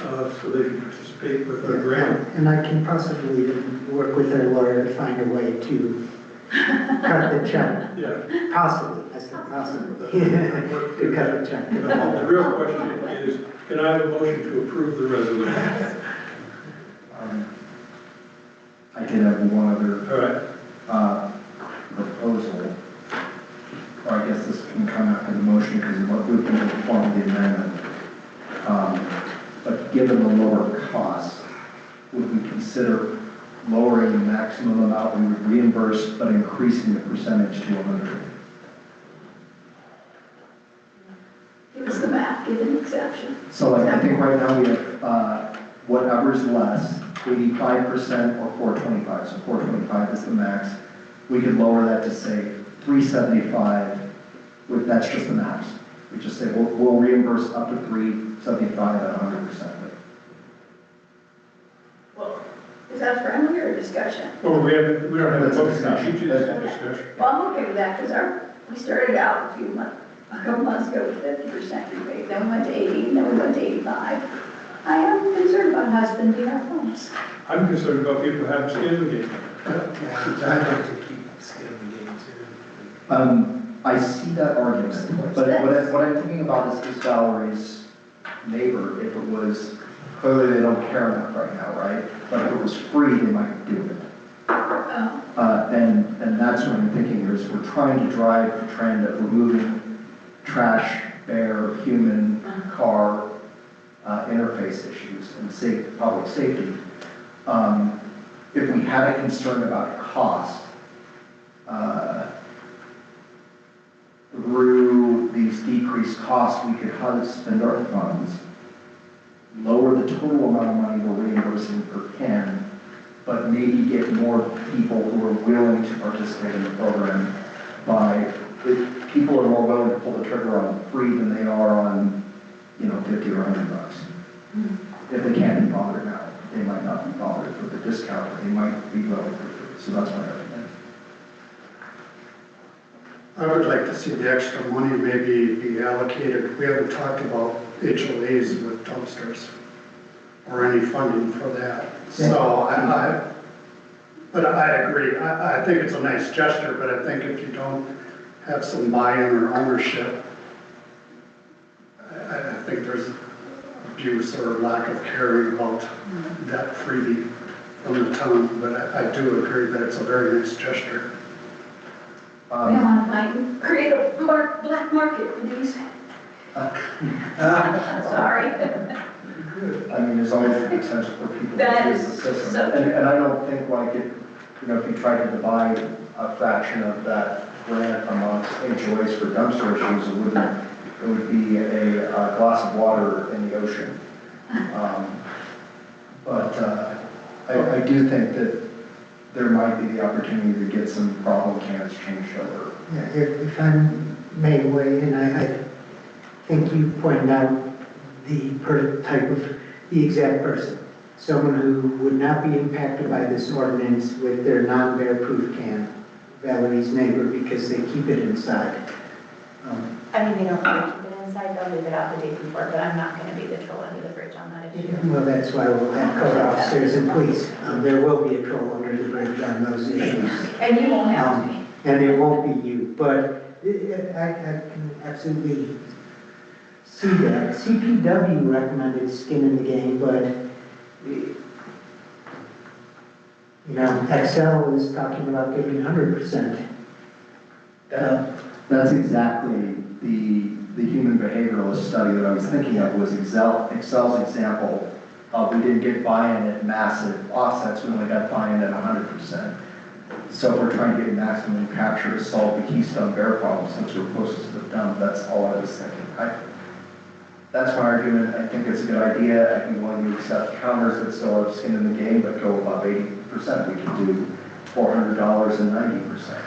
so they can participate with our grant. And I can possibly work with our lawyer to find a way to cut the check. Yeah. Possibly, I said possibly, to cut the check. The real question is, can I have a motion to approve the resolution? I did have one other All right. proposal, or I guess this can come after the motion because of what would be the form of the amendment. But given the lower cost, would we consider lowering the maximum amount we would reimburse, but increasing the percentage to 100? Give us the math, give an exception. So like, I think right now we have whatever's less, 85% or 425. So 425 is the max. We could lower that to say 375. That's just the max. We just say we'll reimburse up to 375 at 100%. Well, is that friendly or discussion? Well, we don't have a That's a motion. discussion. Each is a discussion. Well, I'm okay with that because we started out a couple months ago with 50% rebate, then we went to 80, and then we went to 85. I am concerned about husbanding our funds. I'm concerned about people having skin in the game. I'd like to keep skin in the game too. I see that argument, but what I'm thinking about is Valerie's neighbor. If it was, clearly they don't care enough right now, right? But if it was free, they might do it. Oh. And that's what I'm thinking here is we're trying to drive the trend of removing trash, bear, human, car, interface issues and public safety. If we had a concern about cost, through these decreased costs, we could spend our funds, lower the total amount of money we're reimbursing per can, but maybe get more people who are willing to participate in the program if people are more willing to pull the trigger on free than they are on, 50 or $100. If they can't be bothered now, they might not be bothered with the discount, but they might be willing for free. So that's my argument. I would like to see the extra money maybe be allocated. We haven't talked about HOAs with dumpsters or any funding for that. So but I agree. I think it's a nice gesture, but I think if you don't have some buy-in or ownership, I think there's abuse or lack of caring about that freebie from the town. But I do agree that it's a very nice gesture. We don't want to create a black market for these. Sorry. I mean, there's always the potential for people to That use is the system. so true. And I don't think like it, if you try to divide a fraction of that grant amongst HOAs for dumpster issues, it would be a glass of water in the ocean. But I do think that there might be the opportunity to get some problem cans changed over. Yeah, if I may weigh in, I think you pointed out the exact person. Someone who would not be impacted by this ordinance with their non-bear proof can, Valerie's neighbor, because they keep it inside. I mean, they don't really keep it inside, they'll leave it out the day before, but I'm not gonna be the troll under the bridge on that issue. Well, that's why we'll have code officers and police. There will be a troll under the bridge on those issues. And you won't have me. And it won't be you, but I can absolutely see that. CPW recommended skin in the game, but Excel is talking about giving 100%. That's exactly the the human behavioralist study that I was thinking of was Excel's example of we didn't get buy-in at massive offsets, we only got buy-in at 100%. So if we're trying to get maximum capture to solve the Keystone Bear problem, since we're closest to the dump, that's all I was thinking. That's my argument. I think it's a good idea. I'd be willing to accept counters that still have skin in the game, but go above 80%. We can do $400 and 90%.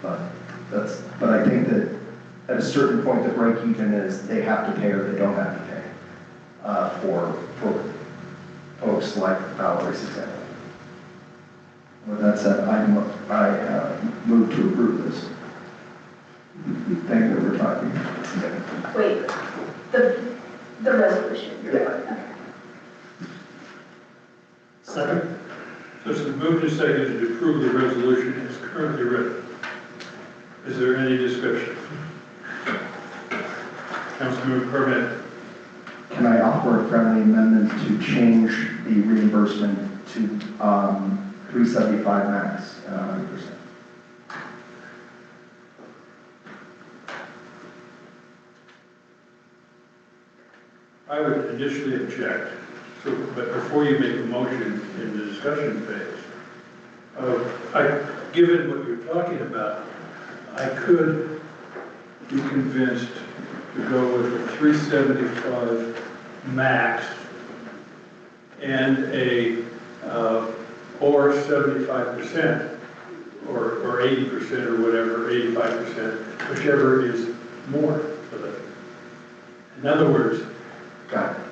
But I think that at a certain point, the break even is they have to pay or they don't have to pay for folks like Valerie's example. With that said, I move to approve this thing that we're talking about. Wait, the resolution. Yeah. Second? So it's been moved and seconded to approve the resolution as currently written. Is there any discussion? Councilmember Permit. Can I offer a friendly amendment to change the reimbursement to 375 max and 100%? I would initially object, but before you make a motion in the discussion phase, given what you're talking about, I could be convinced to go with a 375 max and or 75% or 80% or whatever, 85%, whichever is more for them. In other words, Got it.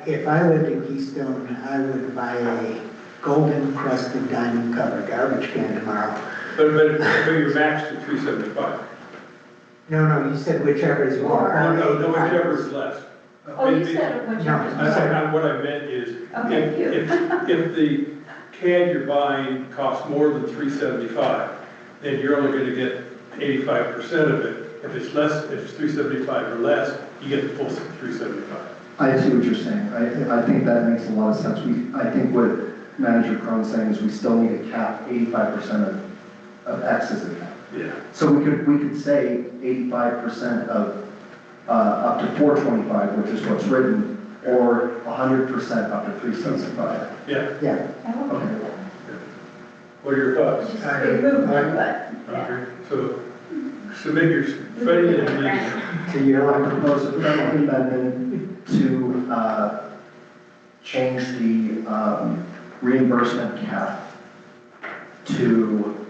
If I lived in Keystone, I would buy a golden crusted diamond covered garbage can tomorrow. but you're maxed at 375. No, you said whichever is more. No, whichever is less. Oh, you said whichever. What I meant is, Okay, if the can you're buying costs more than 375, then you're only going to get 85% of it. If it's less, if it's 375 or less, you get the full 375. I see what you're saying. I think that makes a lot of sense. I think what Manager Crone's saying is we still need to cap 85% of X as a cap. Yeah. So we could say 85% of up to 425, which is what's written, or 100% up to 375. Yeah. Yeah. Okay. What are your thoughts? Just a big movement, but, yeah. Okay. So submit your friendly amendment. So you're going to propose a friendly amendment to change the reimbursement cap to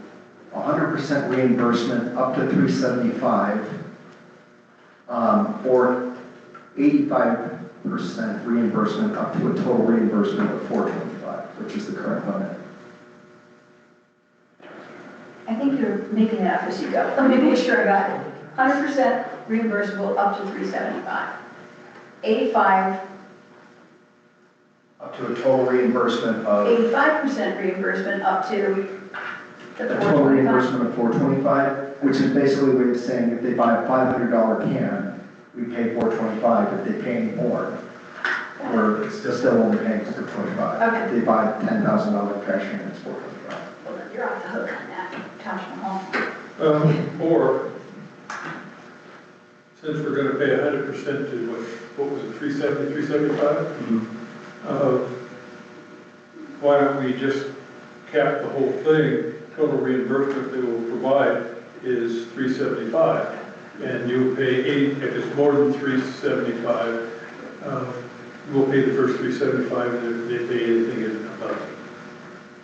100% reimbursement up to 375, or 85% reimbursement up to a total reimbursement of 425, which is the current limit. I think you're making it up as you go. Let me make sure I got it. 100% reimbursable up to 375. 85% Up to a total reimbursement of, 85% reimbursement up to the a total 425. reimbursement of 425, which is basically a way of saying if they buy a $500 can, we pay 425. If they pay any more, we're still only paying 425. Okay. If they buy $10,000 cash can, it's 425. Well, then you're off the hook on that, Taj Mahal. Or, since we're going to pay 100% to what was it, 370, 375? Why don't we just cap the whole thing? Total reimbursement they will provide is 375, and you'll pay 80. If it's more than 375, we'll pay the first 375, and if they pay anything above.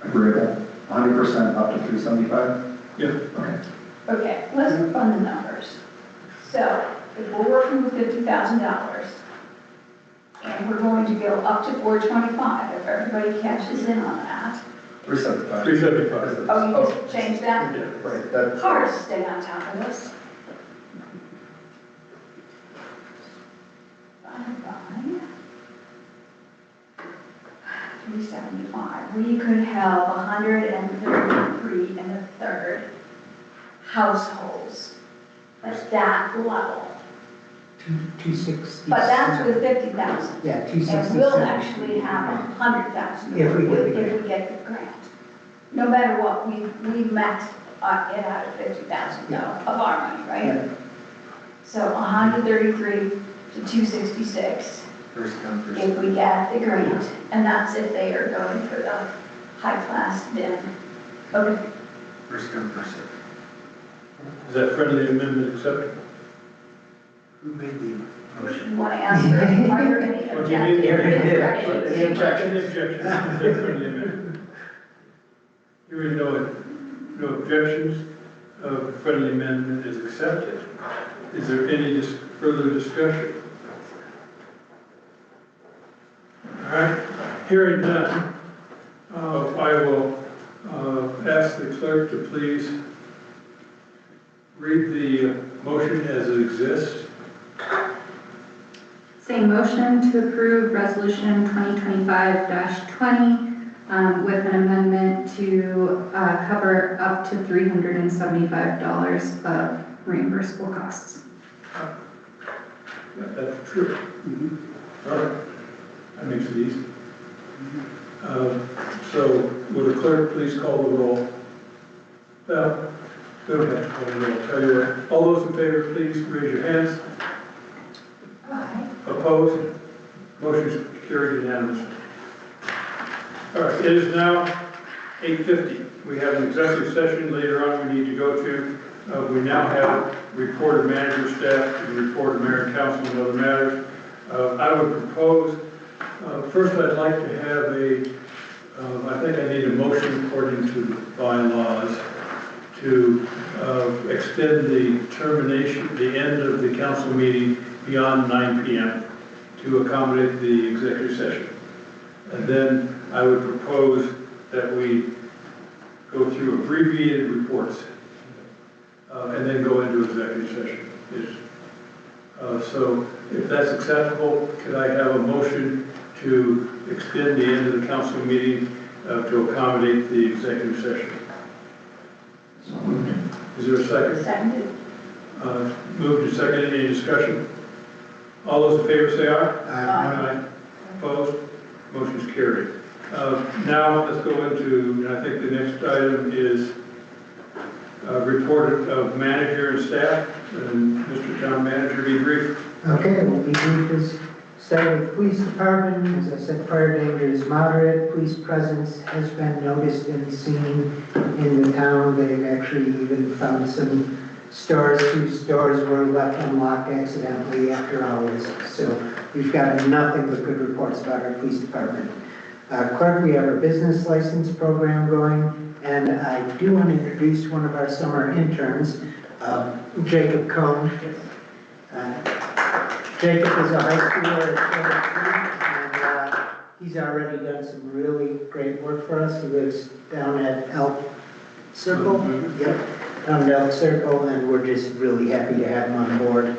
Agreeable. 100% up to 375? Yeah. Okay. Okay, let's run the numbers. So, if we're working with $50,000, and we're going to go up to 425, if everybody catches in on that. 375. 375. Oh, you just changed that? Yeah. Right, that's. Hard to stay on top of this. 375. We could have 133 and a third households at that level. 260. But that's with 50,000. Yeah, 260. And we'll actually have 100,000 If we get the if we get the grant. No matter what, we maxed it out of 50,000 of our money, right? So 133 to 266 First come, first if we get the grant, and that's if they are going for the high-class bin. Okay, First come, first served. Is that friendly amendment accepted? Who made the motion? you want to ask her, are there any What do you mean? objections? Any objections? Is that friendly amendment? Hearing no objections, friendly amendment is accepted. Is there any further discussion? All right, hearing none, I will ask the clerk to please read the motion as it exists. Same motion to approve resolution 2025-20 with an amendment to cover up to $375 of reimbursable costs. That's true. All right, that makes it easy. So will the clerk please call the roll? No, we don't have to call the roll. Tell you what, all those in favor, please raise your hands. Opposed? Motion is carried unanimously. All right, it is now 8:50. We have an executive session later on we need to go to. We now have report of manager, staff, and report of mayor and council and other matters. I would propose, first I'd like to have I think I need a motion according to the bylaws to extend the termination, the end of the council meeting beyond 9 p.m. to accommodate the executive session. And then I would propose that we go through abbreviated reports and then go into executive session. So if that's acceptable, could I have a motion to extend the end of the council meeting to accommodate the executive session? Is there a second? Seconded. Moved and seconded. Any discussion? All those in favor say aye. Aye. Opposed? Motion is carried. Now let's go into, and I think the next item is report of manager and staff. And Mr. Town Manager, be brief. Okay, we'll be brief as start with police department. As I said, fire danger is moderate. Police presence has been noticed and seen in the town. They've actually even found some stores, 2 stores were left unlocked accidentally after hours. So we've got nothing but good reports about our police department. Clerk, we have our business license program going, and I do want to introduce one of our summer interns, Jacob Cohn. Jacob is a high schooler at 17, and he's already done some really great work for us. He lives down at Elk Circle. Yep, down at Elk Circle, and we're just really happy to have him on board.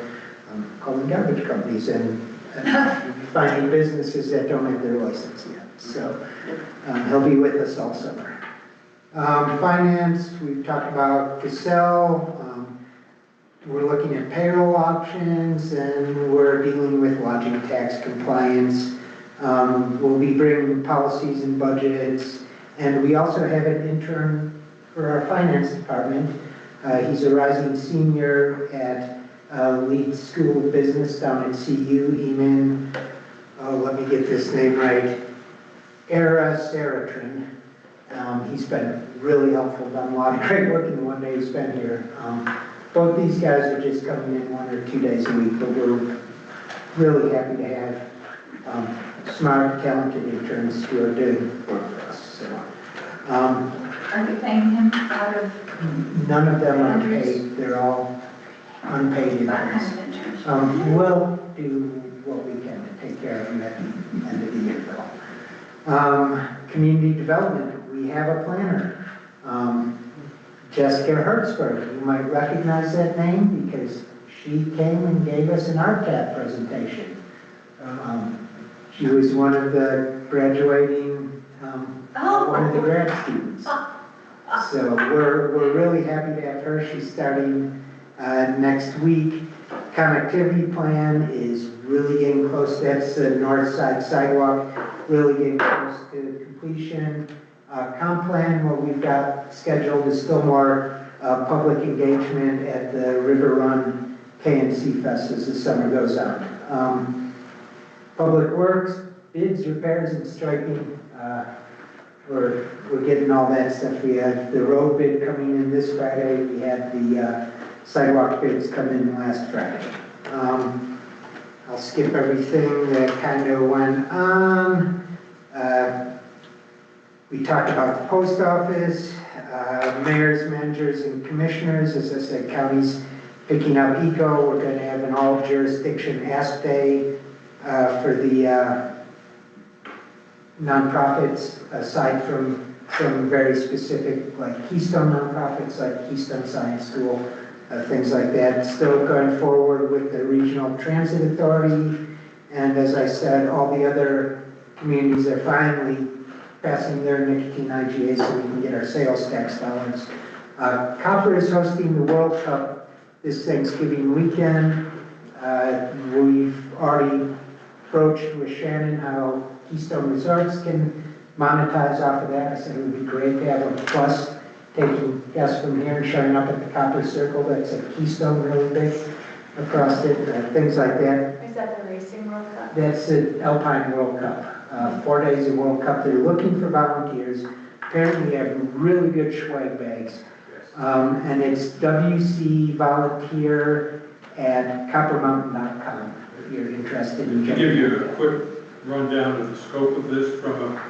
Calling garbage companies and finding businesses that don't have their license yet. So he'll be with us all summer. Finance, we've talked about Cassell. We're looking at payroll options, and we're dealing with lodging tax compliance. We'll be bringing policies and budgets, and we also have an intern for our finance department. He's a rising senior at Leeds School of Business down at CU, Eamon. Let me get this name right. Era Saratrin. He's been really helpful, done a lot of great work in the one day he's been here. Both these guys are just coming in 1 or 2 days a week, but we're really happy to have smart, talented interns who are doing work for us. So, Are you paying him out of? none of them are paid. They're all unpaid What kind interns. of internship? We'll do what we can to take care of them at the end of the year, though. Community development, we have a planner. Jessica Hertzberg, you might recognize that name because she came and gave us an RTAP presentation. She was one of the graduating, one of the grad students. So we're really happy to have her. She's starting next week. Connectivity plan is really getting close. That's the north side sidewalk, really getting close to completion. Comp plan, what we've got scheduled is still more public engagement at the River Run KNC Fest as the summer goes on. Public Works, bids, repairs, and striping. We're getting all that stuff. We had the road bid coming in this Friday. We had the sidewalk bids come in last Friday. I'll skip everything that kind of went on. We talked about the post office, mayors, managers, and commissioners. As I said, counties picking up eco. We're going to have an all jurisdiction Ask Day for the nonprofits, aside from some very specific, like Keystone nonprofits, like Keystone Science School, things like that. Still going forward with the Regional Transit Authority, and as I said, all the other communities are finally passing their nicotine IGA so we can get our sales tax dollars. Copper is hosting the World Cup this Thanksgiving weekend. We've already broached with Shannon how Keystone Resorts can monetize off of that. I said it would be great to have a bus taking guests from here and showing up at the Copper Circle. That's a Keystone really big across it, things like that. Is that the Racing World Cup? That's the Alpine World Cup. 4 days of World Cup. They're looking for volunteers. Apparently they have really good swag bags. And it's WC volunteer at coppermountain.com if you're interested in To give you a quick rundown of the scope of this from a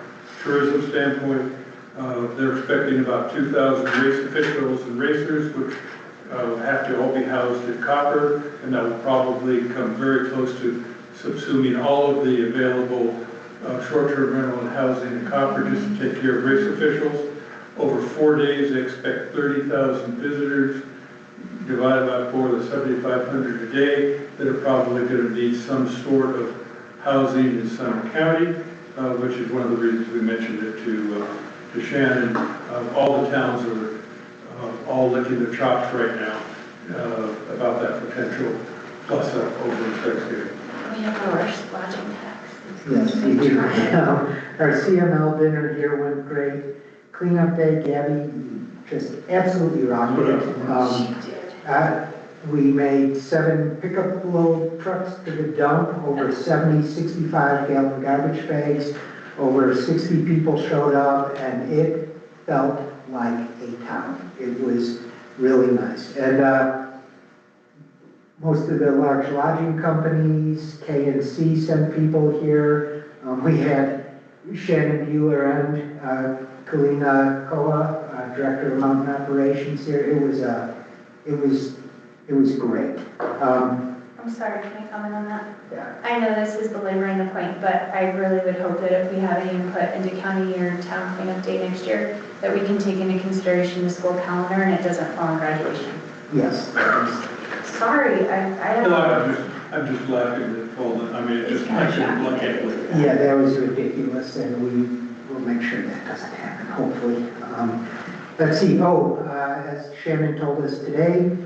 tourism standpoint, they're expecting about 2,000 race officials and racers, which have to all be housed at Copper, and that will probably come very close to subsuming all of the available short-term rental and housing in Copper just to take care of race officials. Over 4 days, they expect 30,000 visitors. Divided by 4, that's 7,500 a day that are probably going to need some sort of housing in Summit County, which is one of the reasons we mentioned it to Shannon. All the towns are all licking their chops right now about that potential plus up over Thanksgiving. We have our lodging tax. Yes, we do. Our CML dinner here went great. Cleanup day, Gabby just absolutely rocked it. She did. We made 7 pickup load trucks to the dump, over 70 65-gallon garbage bags, over 60 people showed up, and it felt like a town. It was really nice. And most of the large lodging companies, KNC sent people here. We had Shannon Bueller and Kalina Koa, Director of Mountain Operations here. It was great. I'm sorry, can I comment on that? Yeah. I know this is belaboring the point, but I really would hope that if we have any input into county or town cleanup day next year, that we can take into consideration the school calendar and it doesn't fall on graduation. Yes. Sorry, I No, don't. I'm just laughing at Fulton. I mean, it just It's kind makes of it look shocking. at it. Yeah, that was ridiculous, and we will make sure that doesn't happen, hopefully. Let's see, as Shannon told us today,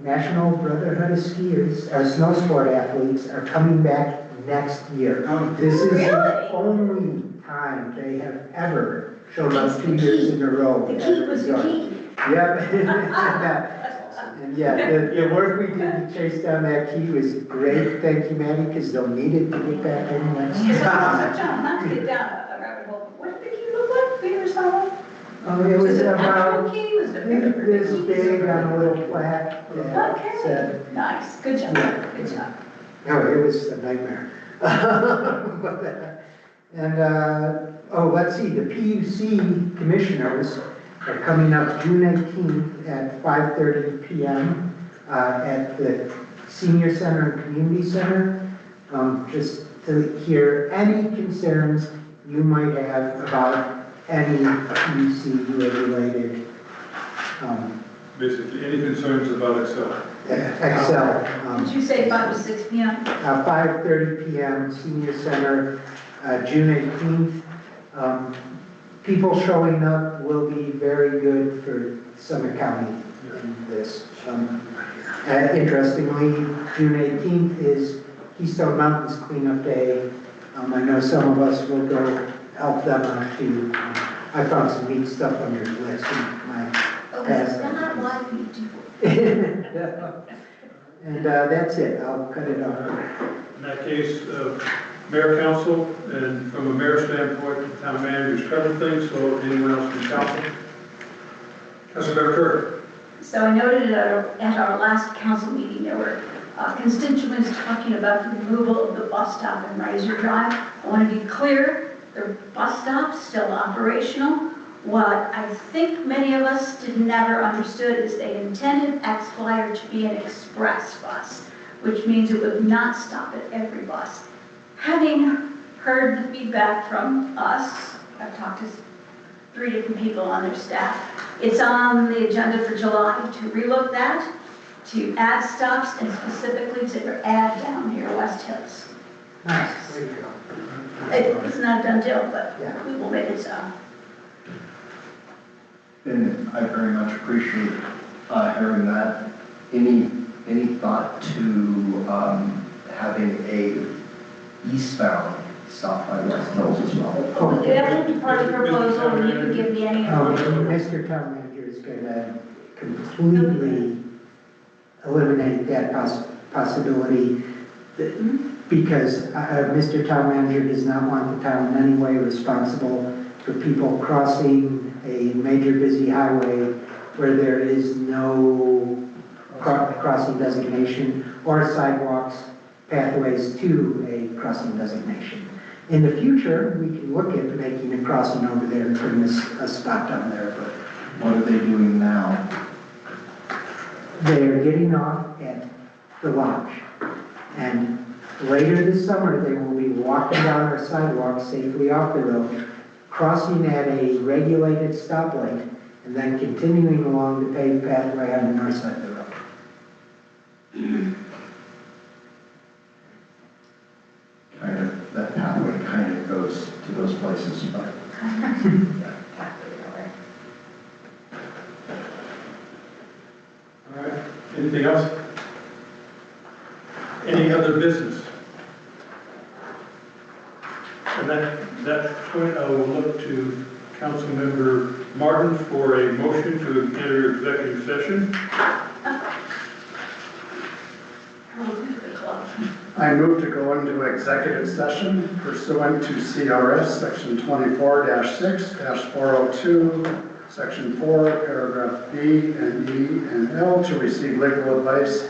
National Brotherhood of Skiers, our snow sport athletes, are coming back next year. This is the Really? only time they have ever showed up 2 years in a row. The key was the key. Yep. And yeah, the work we did to chase down that key was great. Thank you, Maddie, because they'll need it to get back in next It's year. John, not to get down a rabbit hole, what did the key look like? We never saw one. It was Was it an about actual key? Was it a bigger? this big on a little plaque that Okay, said, nice, good job, good job. no, it was a nightmare. Let's see, the PUC commissioners are coming up June 18th at 5:30 p.m. At the Senior Center and Community Center, just to hear any concerns you might have about any PUC related Basically, any concerns about Excel? Excel. Did you say 5 to 6 p.m.? 5:30 p.m., Senior Center, June 18th. People showing up will be very good for Summit County in this. Interestingly, June 18th is Keystone Mountains Cleanup Day. I know some of us will go help them out too. I found some neat stuff on your list in my pass They're not that. like me, too. And that's it, I'll cut it off. In that case, mayor, council, and from a mayor standpoint, the town manager's covered things, so anyone else from council? Councilmember Kerr. So I noted at our last council meeting, there were constituents talking about the removal of the bus stop in Razor Drive. I want to be clear, the bus stop's still operational. What I think many of us never understood is they intended X-Flyer to be an express bus, which means it would not stop at every bus. Having heard the feedback from us, I've talked to 3 different people on their staff. It's on the agenda for July to relook that, to add stops, and specifically to add down here West Hills. Nice, there you go. It's not a done deal, but Yeah. we will make it so. And I very much appreciate hearing that. Any thought to having a eastbound stop by West Hills as well? The evident part of the proposal, and you can give me any information. Mr. Town Manager is going to completely eliminate that possibility because Mr. Town Manager does not want the town in any way responsible for people crossing a major busy highway where there is no crossing designation or sidewalks, pathways to a crossing designation. In the future, we can look at making a crossing over there and putting a stop down there, but What are they doing now? they are getting off at the lodge. And later this summer, they will be walking down our sidewalk safely off the road, crossing at a regulated stoplight, and then continuing along the paved pathway on the north side of the road. That pathway kind of goes to those places, but All right, anything else? Any other business? And that point, I will look to Councilmember Martin for a motion to enter executive session. I move to go into executive session pursuant to CRS Section 24-6-402, Section 4, Paragraph B and E and L, to receive legal advice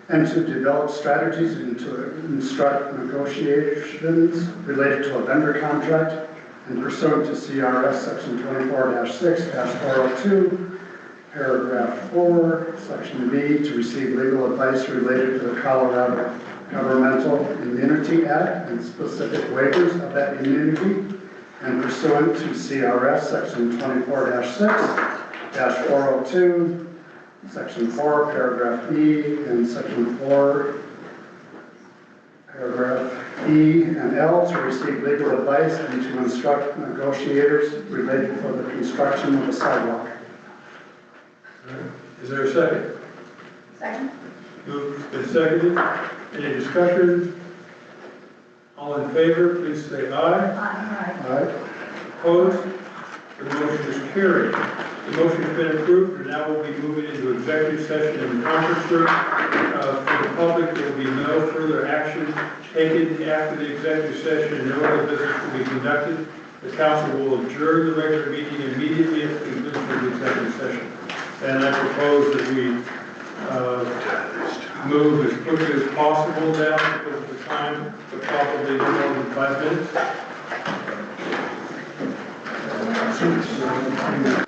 and to develop strategies and to instruct negotiations related to a vendor contract, and pursuant to CRS Section 24-6-402, Paragraph 4, Section B, to receive legal advice related to the Colorado Governmental Immunity Act and specific waivers of that immunity, and pursuant to CRS Section 24-6-402, Section 4, Paragraph E, and Section 4, Paragraph E and L, to receive legal advice and to instruct negotiators related for the construction of a sidewalk. Is there a second? Second? Moved and seconded. Any discussion? All in favor, please say aye. Aye. Aye. Opposed? The motion is carried. The motion has been approved, and now we'll be moving into executive session in the conference room. For the public, there will be no further action taken after the executive session, and no other business will be conducted. The council will adjourn the regular meeting immediately at the conclusion of the executive session. And I propose that we move as quickly as possible down because of the time, but probably no more than 5 minutes.